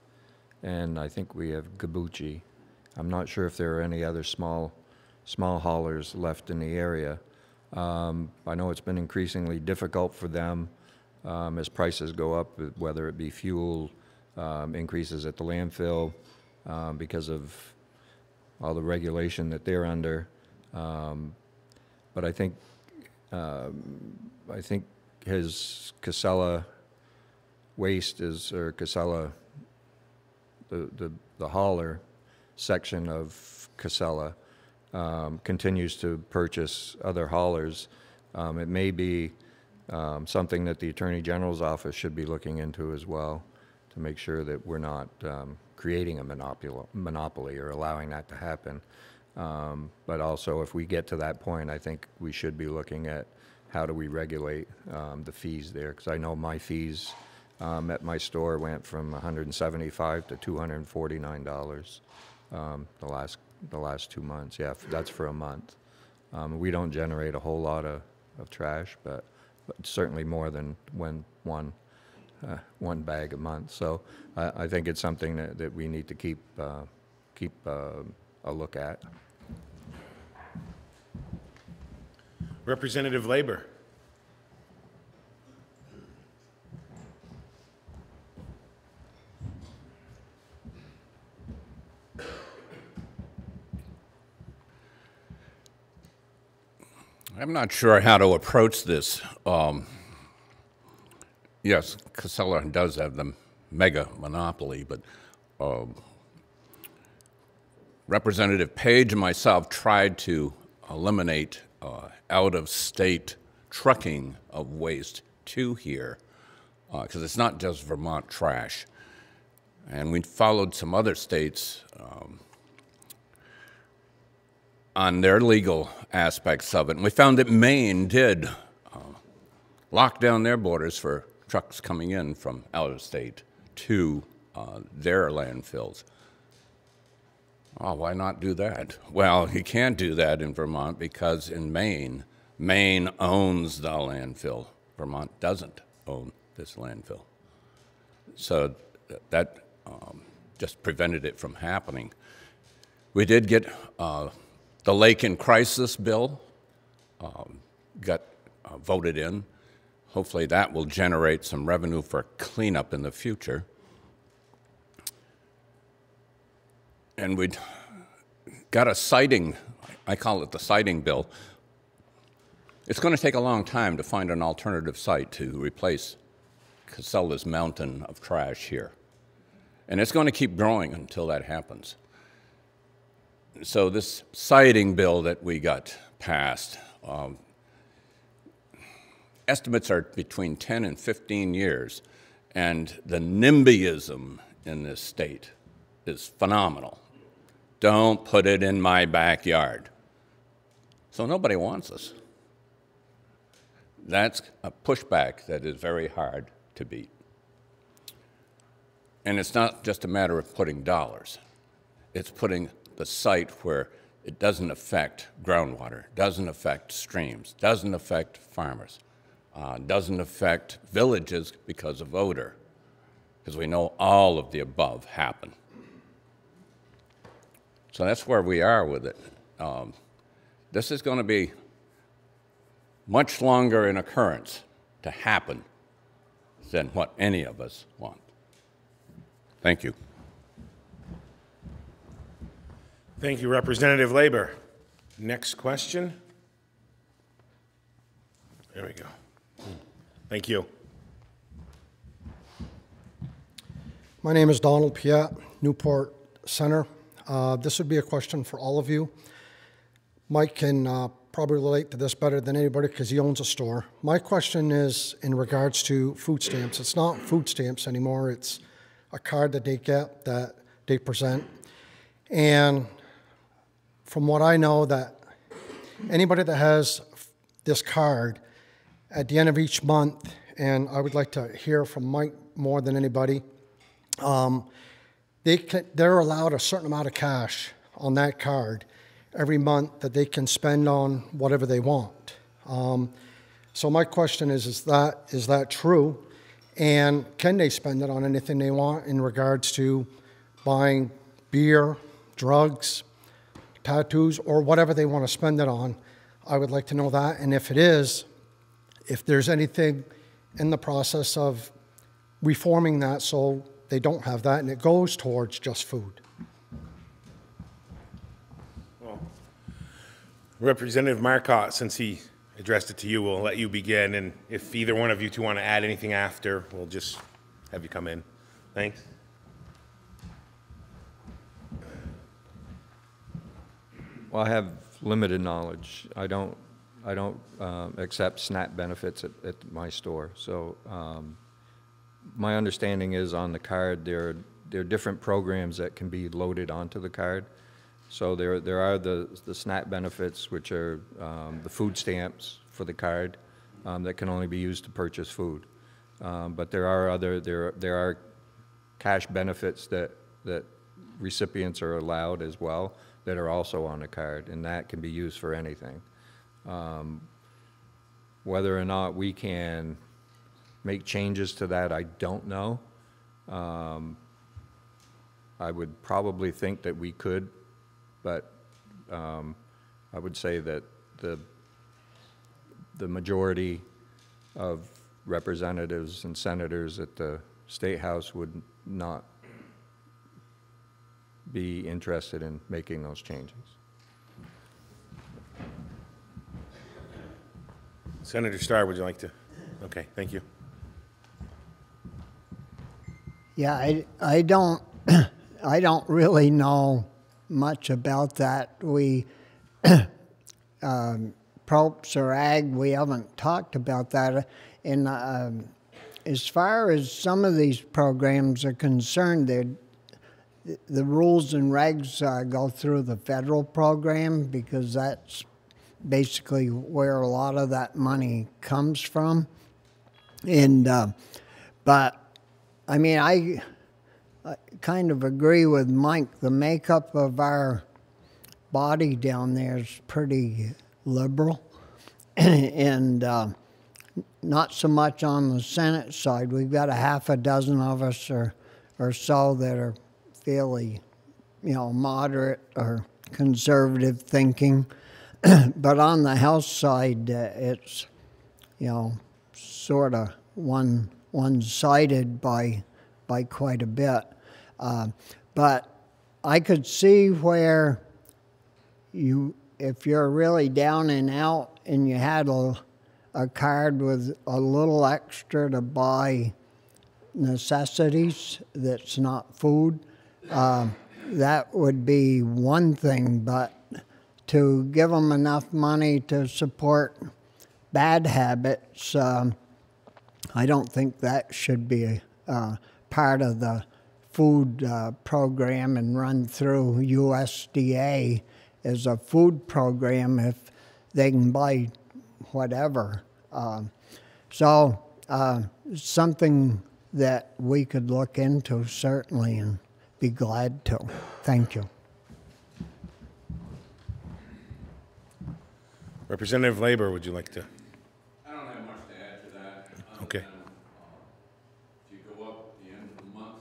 and I think we have Gabucci. I'm not sure if there are any other small haulers left in the area. I know it's been increasingly difficult for them as prices go up, whether it be fuel, increases at the landfill because of all the regulation that they're under. But I think his Casella waste or Casella, the hauler section of Casella continues to purchase other haulers. It may be something that the Attorney General's office should be looking into as well, to make sure that we're not creating a monopoly or allowing that to happen. But also, if we get to that point, I think we should be looking at how do we regulate the fees there, because I know my fees at my store went from $175 to $249 the last 2 months. Yeah, that's for a month. We don't generate a whole lot of trash, but certainly more than one bag a month. So I think it's something that we need to keep a look at. Representative Labor. I'm not sure how to approach this. Yes, Casella does have the mega monopoly, but Representative Page and myself tried to eliminate out-of-state trucking of waste to here, because it's not just Vermont trash. And we followed some other states on their legal aspects of it. And we found that Maine did lock down their borders for trucks coming in from out of state to their landfills. Oh, why not do that? Well, you can't do that in Vermont because in Maine owns the landfill. Vermont doesn't own this landfill. So that just prevented it from happening. We did get the Lake in Crisis bill got voted in. Hopefully that will generate some revenue for cleanup in the future. And we got a siting, I call it the siting bill. It's going to take a long time to find an alternative site to replace Casella's mountain of trash here. And it's going to keep growing until that happens. So this siting bill that we got passed, estimates are between 10 and 15 years, and the NIMBYism in this state is phenomenal. Don't put it in my backyard. So nobody wants us. That's a pushback that is very hard to beat. And it's not just a matter of putting dollars. It's putting the site where it doesn't affect groundwater, doesn't affect streams, doesn't affect farmers, doesn't affect villages because of odor, because we know all of the above happen. So that's where we are with it. This is going to be much longer in occurrence to happen than what any of us want. Thank you. Thank you, Representative Labor. Next question. There we go. Thank you. My name is Donald Piat, Newport Center. This would be a question for all of you. Mike can probably relate to this better than anybody because he owns a store. My question is in regards to food stamps. It's not food stamps anymore. It's a card that they get, that they present. And from what I know, that anybody that has this card at the end of each month, and I would like to hear from Mike more than anybody, they're allowed a certain amount of cash on that card, every month that they can spend on whatever they want. So my question is that true? And can they spend it on anything they want in regards to buying beer, drugs, tattoos, or whatever they want to spend it on? I would like to know that. And if it is, if there's anything in the process of reforming that so they don't have that and it goes towards just food. Well, Representative Marcotte, since he addressed it to you, we'll let you begin. And if either one of you two want to add anything after, we'll just have you come in. Thanks. Well, I have limited knowledge. I don't accept SNAP benefits at my store. So my understanding is on the card there are different programs that can be loaded onto the card. So there are the SNAP benefits, which are the food stamps for the card that can only be used to purchase food. But there are cash benefits that recipients are allowed as well that are also on the card, and that can be used for anything. Whether or not we can make changes to that, I don't know. I would probably think that we could, but I would say that the majority of representatives and senators at the State House would not be interested in making those changes. Senator Starr, would you like to? Okay, thank you. Yeah, I don't I don't really know much about that. We Props or Ag, we haven't talked about that. And as far as some of these programs are concerned, the rules and regs go through the federal program because that's basically where a lot of that money comes from. And but I mean, I kind of agree with Mike. The makeup of our body down there is pretty liberal, and not so much on the Senate side. We've got a half a dozen of us or so that are fairly, moderate or conservative thinking. But on the House side, it's, sort of one-sided by quite a bit. But I could see where if you're really down and out and you had a card with a little extra to buy necessities that's not food, that would be one thing. But to give them enough money to support bad habits, I don't think that should be part of the food program and run through USDA as a food program if they can buy whatever. So something that we could look into certainly and be glad to. Thank you. Representative Labor, would you like to? I don't have much to add to that. Okay. Than, if you go up at the end of the month,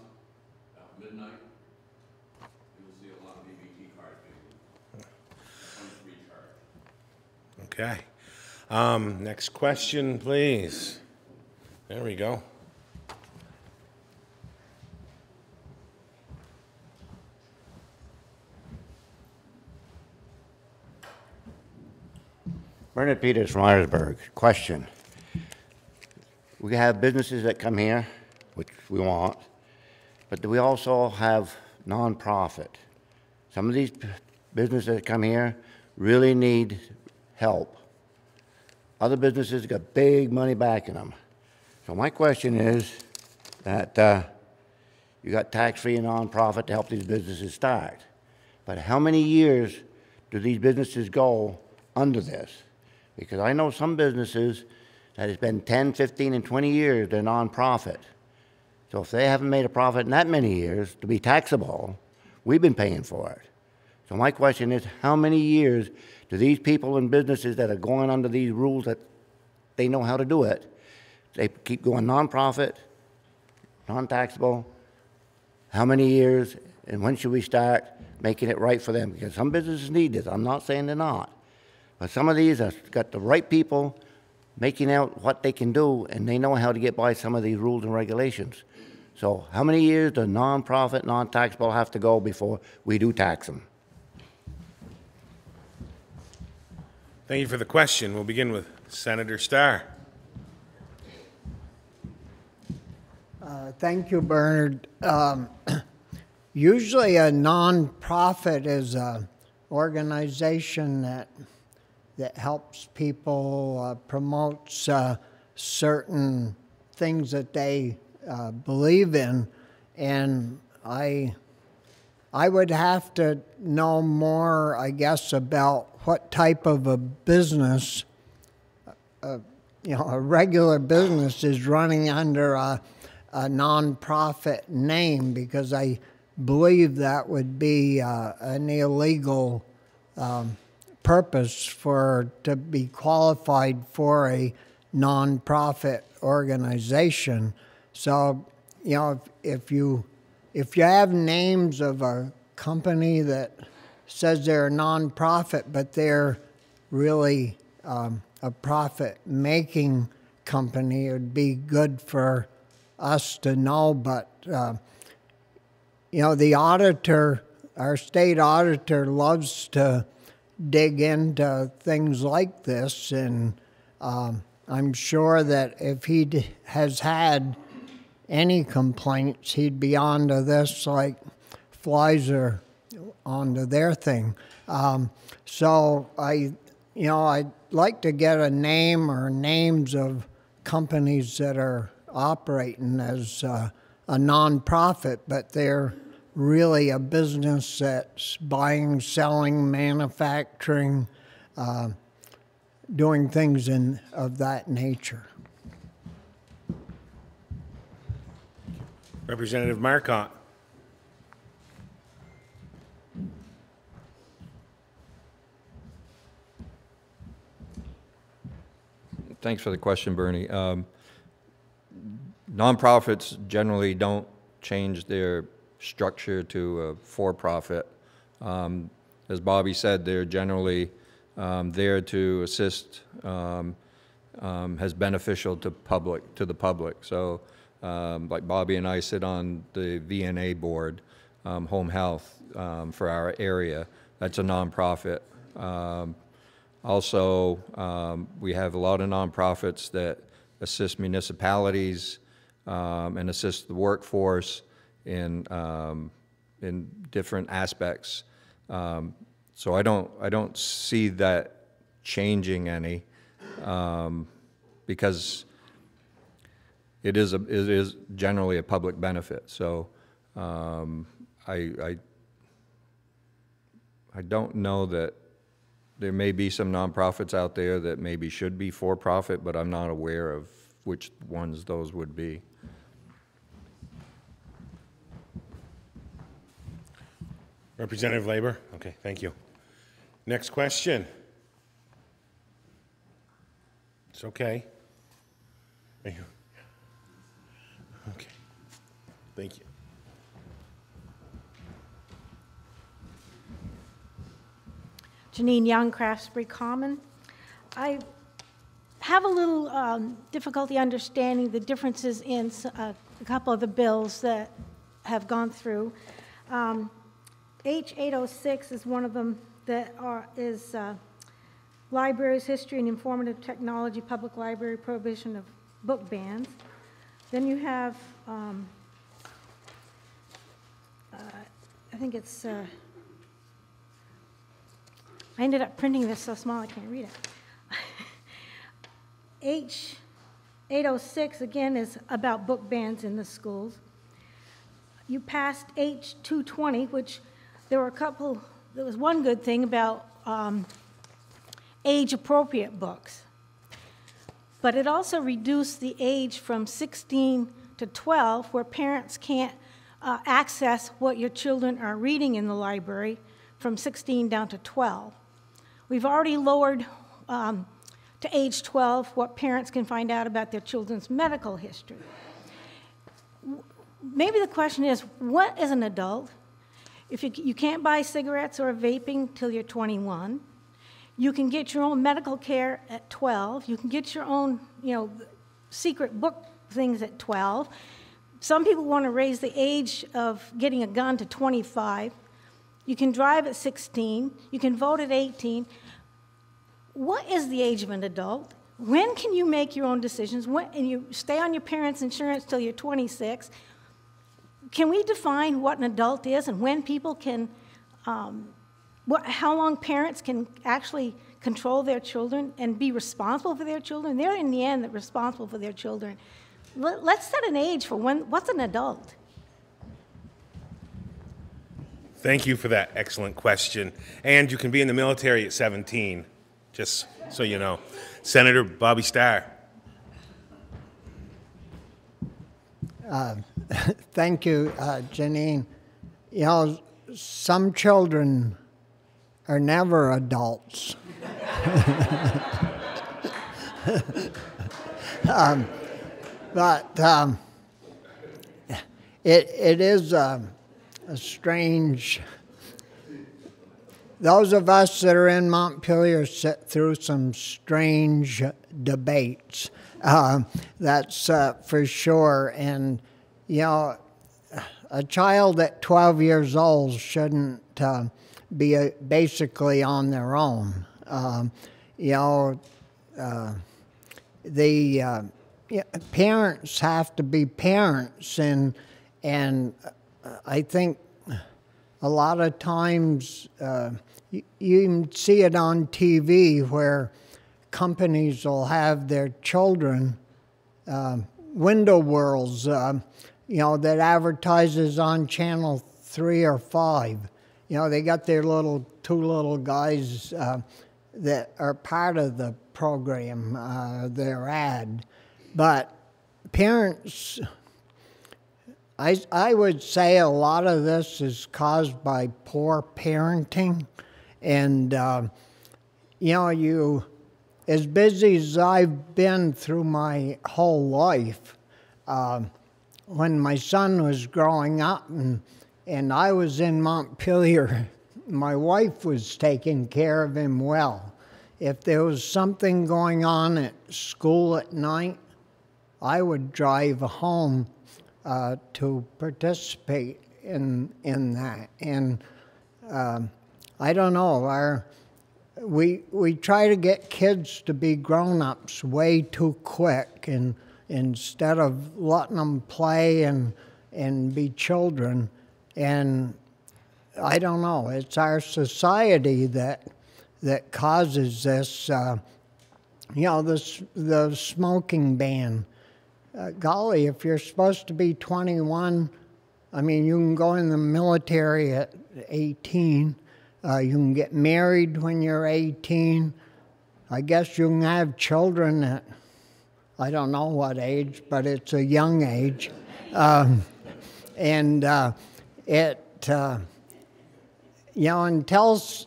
about midnight, you will see a lot of EBT cards being recharged. Okay. Next question, please. There we go. Bernard Peters from Irisburg. Question. We have businesses that come here, which we want, but do we also have nonprofit? Some of these businesses that come here really need help. Other businesses got big money backing them. So my question is that you got tax-free and nonprofit to help these businesses start. But how many years do these businesses go under this? Because I know some businesses that has been 10, 15, and 20 years, they're nonprofit. So if they haven't made a profit in that many years to be taxable, we've been paying for it. So my question is, how many years do these people and businesses that are going under these rules that they know how to do it, they keep going nonprofit, non-taxable, how many years, and when should we start making it right for them? Because some businesses need this. I'm not saying they're not. But some of these have got the right people making out what they can do, and they know how to get by some of these rules and regulations. So how many years do nonprofit, non-taxable have to go before we do tax them? Thank you for the question. We'll begin with Senator Starr. Thank you, Bernard. Usually a nonprofit is an organization that helps people, promotes certain things that they believe in, and I would have to know more, I guess, about what type of a business, a regular business is running under a nonprofit name, because I believe that would be an illegal purpose to be qualified for a nonprofit organization. So, if you have names of a company that says they're a nonprofit, but they're really a profit-making company, it would be good for us to know. But the auditor, our state auditor, loves to dig into things like this, and I'm sure that if he has had any complaints, he'd be onto this like flies are onto their thing. So I'd like to get a name or names of companies that are operating as a nonprofit, but they're really a business that's buying, selling, manufacturing, doing things of that nature. Representative Marcotte. Thanks for the question, Bernie. Nonprofits generally don't change their structure to a for-profit. As Bobbie said, they're generally there to assist as beneficial to the public. So like Bobbie and I sit on the VNA board, Home Health, for our area. That's a nonprofit. Also, we have a lot of nonprofits that assist municipalities and assist the workforce in different aspects. So I don't see that changing any, because it is generally a public benefit. So I don't know that there may be some nonprofits out there that maybe should be for profit, but I'm not aware of which ones those would be. Representative Labor? Okay, thank you. Next question. It's okay. Thank you. Okay, thank you. Janine Young, Craftsbury Common. I have a little difficulty understanding the differences in a couple of the bills that have gone through. H806 is one of them that is Libraries, History, and Informative Technology, Public Library, Prohibition of Book Bans. Then you have, I think it's, I ended up printing this so small I can't read it. H806, again, is about book bans in the schools. You passed H220, which there was one good thing about age-appropriate books. But it also reduced the age from 16 to 12, where parents can't access what your children are reading in the library, from 16 down to 12. We've already lowered to age 12 what parents can find out about their children's medical history. Maybe the question is, what is an adult? If you can't buy cigarettes or vaping till you're 21, you can get your own medical care at 12. You can get your own, secret book things at 12. Some people want to raise the age of getting a gun to 25. You can drive at 16. You can vote at 18. What is the age of an adult? When can you make your own decisions? And you stay on your parents' insurance till you're 26. Can we define what an adult is and when people can, how long parents can actually control their children and be responsible for their children? They're in the end responsible for their children. Let's set an age for what's an adult? Thank you for that excellent question. And you can be in the military at 17, just so you know. Senator Bobbby Starr. Thank you, Janine. Some children are never adults. But it is a strange. Those of us that are in Montpelier sit through some strange debates. That's for sure. And, a child at 12 years old shouldn't be basically on their own. Parents have to be parents, and I think a lot of times you even see it on TV where companies will have their children, window worlds, that advertises on channel 3 or 5. They got their two little guys that are part of the program, their ad. But parents, I would say a lot of this is caused by poor parenting. And, as busy as I've been through my whole life, when my son was growing up and I was in Montpelier, my wife was taking care of him well. If there was something going on at school at night, I would drive home to participate in that. And I don't know, we try to get kids to be grown-ups way too quick, and instead of letting them play and be children. And I don't know, it's our society that causes this. The smoking ban. Golly, if you're supposed to be 21, you can go in the military at 18. You can get married when you're 18. I guess you can have children at, I don't know what age, but it's a young age. Until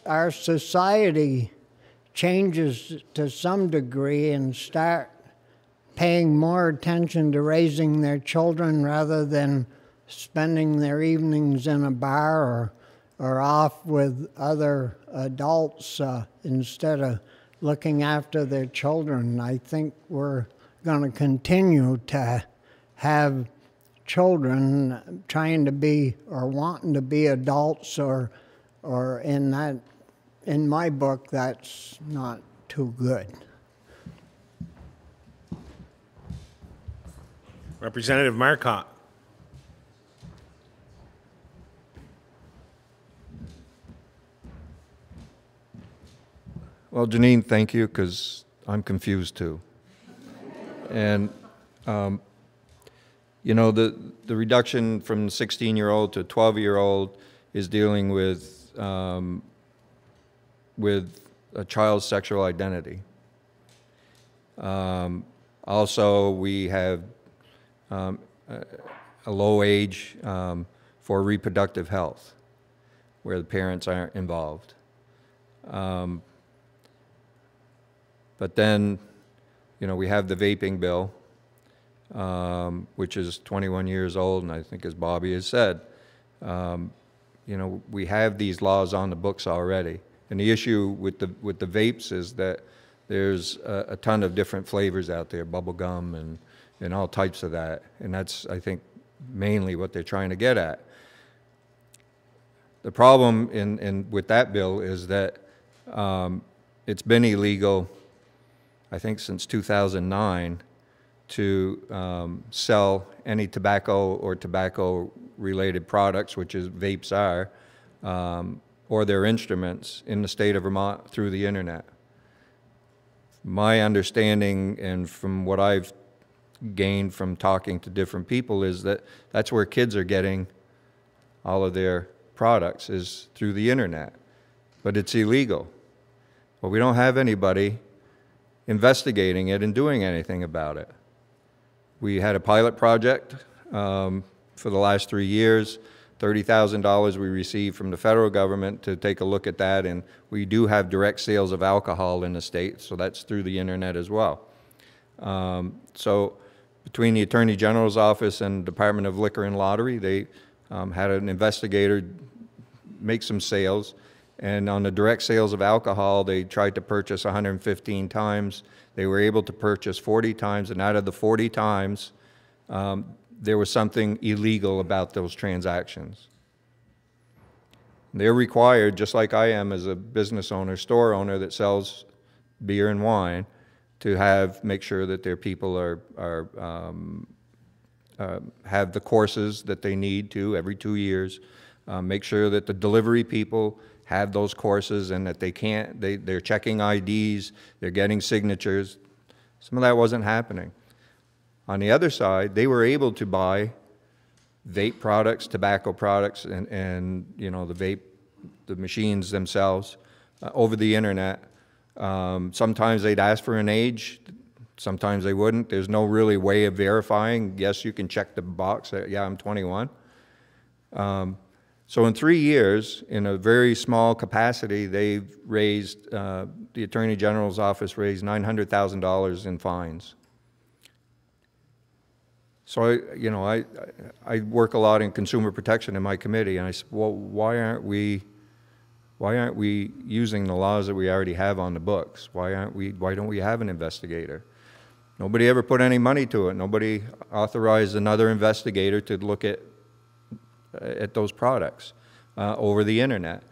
our society changes to some degree and start paying more attention to raising their children rather than spending their evenings in a bar or off with other adults instead of looking after their children, I think we're going to continue to have children trying to be or wanting to be adults, or in my book, that's not too good. Representative Marcotte. Well, Janine, thank you, because I'm confused too. And, the reduction from 16-year-old to 12-year-old is dealing with a child's sexual identity. Also, we have a low age for reproductive health. where the parents aren't involved. But then, you know, we have the vaping bill, which is 21 years old, and I think as Bobbie has said, you know, we have these laws on the books already. And the issue with the vapes is that there's a ton of different flavors out there, bubble gum and all types of that. And that's, I think, mainly what they're trying to get at. The problem with that bill is that it's been illegal, I think, since 2009 to sell any tobacco or tobacco-related products, which is vapes are, or their instruments in the state of Vermont through the internet. My understanding, and from what I've gained from talking to different people, is that that's where kids are getting all of their products, is through the internet. But it's illegal. Well, we don't have anybody investigating it and doing anything about it. We had a pilot project for the last 3 years, $30,000 we received from the federal government to take a look at that, and we do have direct sales of alcohol in the state, so that's through the internet as well. So between the Attorney General's office and Department of Liquor and Lottery, they had an investigator make some sales, and on the direct sales of alcohol, they tried to purchase 115 times. They were able to purchase 40 times, and out of the 40 times, there was something illegal about those transactions. They're required, just like I am as a business owner, store owner that sells beer and wine, to make sure that their people have the courses that they need to every 2 years, make sure that the delivery people have those courses and that they're checking IDs, they're getting signatures. Some of that wasn't happening. On the other side, they were able to buy vape products, tobacco products, and you know, the machines themselves over the internet. Sometimes they'd ask for an age, sometimes they wouldn't. There's no really way of verifying. Yes, you can check the box that, yeah, I'm 21. So in 3 years, in a very small capacity, they've raised, the Attorney General's office raised $900,000 in fines. So I work a lot in consumer protection in my committee, and I said, well, why aren't we using the laws that we already have on the books? Why don't we have an investigator? Nobody ever put any money to it. Nobody authorized another investigator to look at those products over the internet.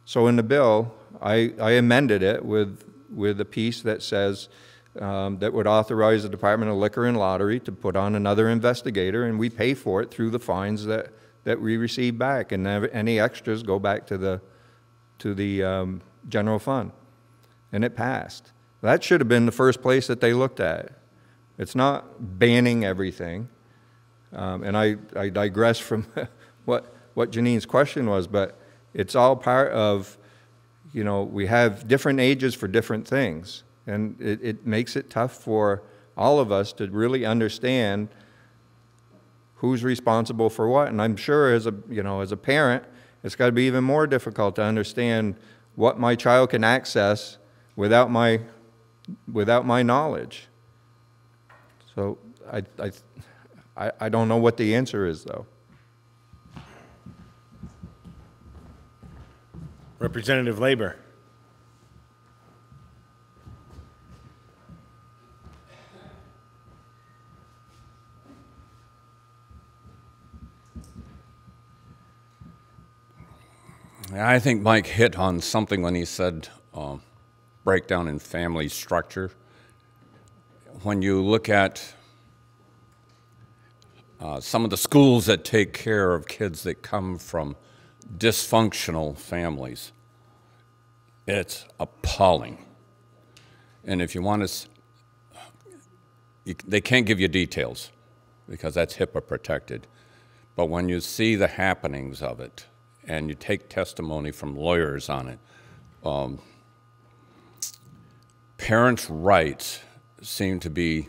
So in the bill, I amended it with a piece that says that would authorize the Department of Liquor and Lottery to put on another investigator, and we pay for it through the fines that we receive back, and any extras go back to the general fund. And it passed. That should have been the first place that they looked at. It's not banning everything. And I digress from what Janine's question was, but it's all part of, you know, we have different ages for different things. And it makes it tough for all of us to really understand who's responsible for what. And I'm sure as a parent, it's got to be even more difficult to understand what my child can access without my knowledge. So I don't know what the answer is, though. Representative Labor. I think Mike hit on something when he said breakdown in family structure. When you look at some of the schools that take care of kids that come from dysfunctional families, it's appalling. And if you want to, they can't give you details because that's HIPAA protected. But when you see the happenings of it, and you take testimony from lawyers on it, parents' rights seem to be,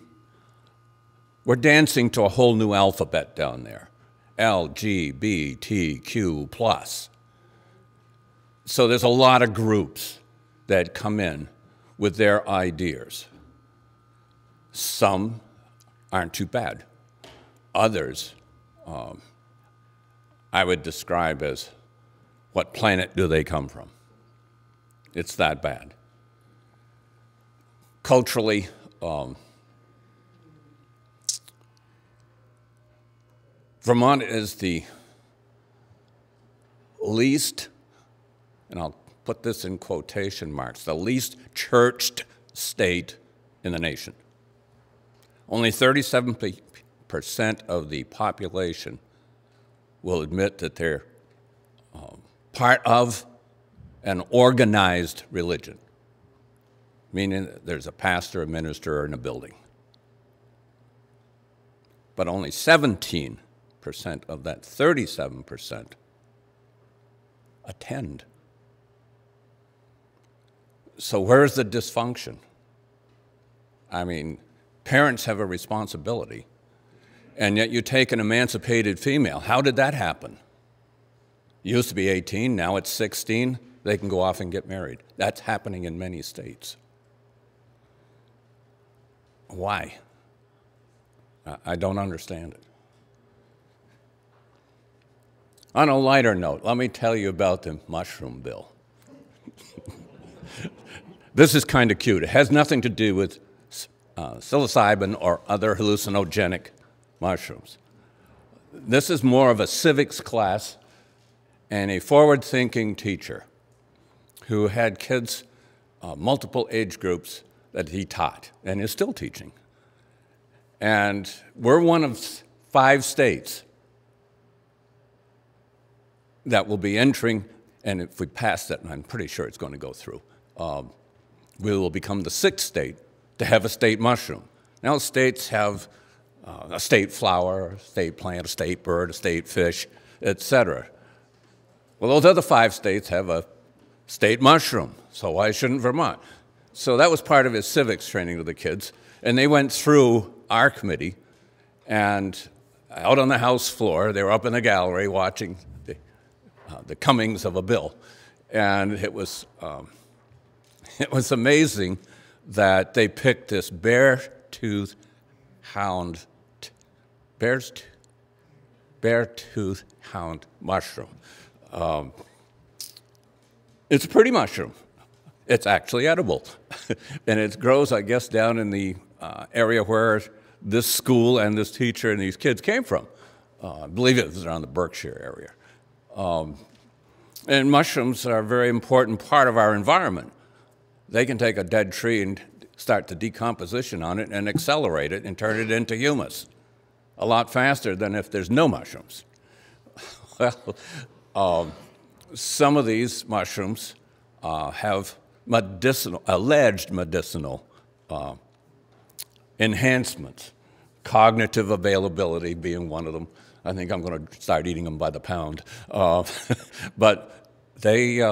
we're dancing to a whole new alphabet down there, LGBTQ+. So there's a lot of groups that come in with their ideas. Some aren't too bad. Others, I would describe as, what planet do they come from? It's that bad. Culturally, Vermont is the least, and I'll put this in quotation marks, the least churched state in the nation. Only 37% of the population will admit that they're part of an organized religion, meaning that there's a pastor, a minister, in a building. But only 17% of that 37% attend. So where's the dysfunction? I mean, parents have a responsibility, and yet you take an emancipated female. How did that happen? It used to be 18, now it's 16. They can go off and get married. That's happening in many states. Why? I don't understand it. On a lighter note, let me tell you about the mushroom bill. This is kind of cute. It has nothing to do with psilocybin or other hallucinogenic mushrooms. This is more of a civics class and a forward-thinking teacher who had kids, multiple age groups that he taught and is still teaching. And we're one of 5 states that will be entering, and if we pass that, and I'm pretty sure it's going to go through, we will become the 6th state to have a state mushroom. Now states have a state flower, a state plant, a state bird, a state fish, etc. Well, those other 5 states have a state mushroom, so why shouldn't Vermont? So that was part of his civics training to the kids, and they went through our committee, and out on the House floor, they were up in the gallery watching the comings of a bill, and it was amazing that they picked this bear-tooth hound mushroom. It's a pretty mushroom. It's actually edible. And it grows, I guess, down in the area where this school and this teacher and these kids came from. I believe it was around the Berkshire area. And mushrooms are a very important part of our environment. They can take a dead tree and start the decomposition on it and accelerate it and turn it into humus a lot faster than if there's no mushrooms. Well, some of these mushrooms have alleged medicinal enhancements, cognitive availability being one of them. I think I'm going to start eating them by the pound. But they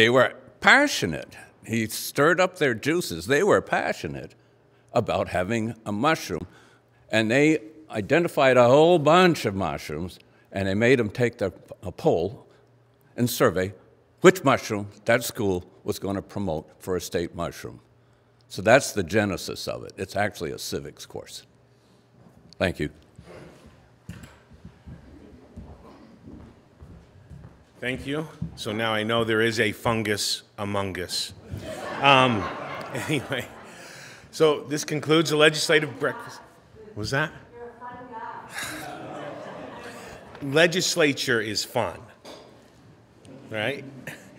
were passionate. He stirred up their juices. They were passionate about having a mushroom, and they identified a whole bunch of mushrooms, and they made them take a poll and survey which mushroom that school was going to promote for a state mushroom. So that's the genesis of it. It's actually a civics course. Thank you. Thank you. So now I know there is a fungus among us. Anyway, so this concludes the legislative breakfast. What was that? Legislature is fun, right?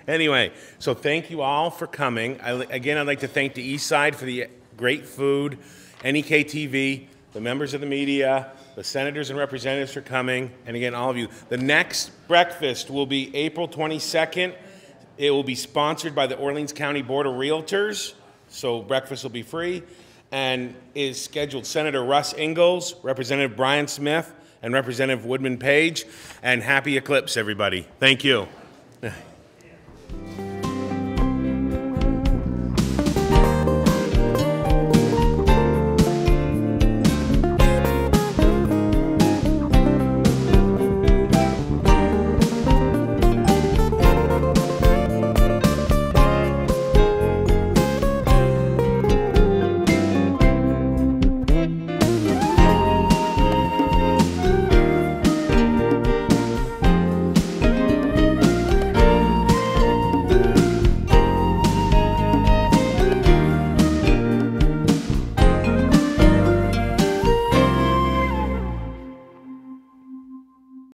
Anyway, so thank you all for coming. Again, I'd like to thank the Eastside for the great food, NEK-TV, the members of the media, the senators and representatives for coming, and again, all of you. The next breakfast will be April 22nd. It will be sponsored by the Orleans County Board of Realtors, so breakfast will be free, and is scheduled Senator Russ Ingalls, Representative Brian Smith, and Representative Woodman Page. And happy eclipse, everybody. Thank you.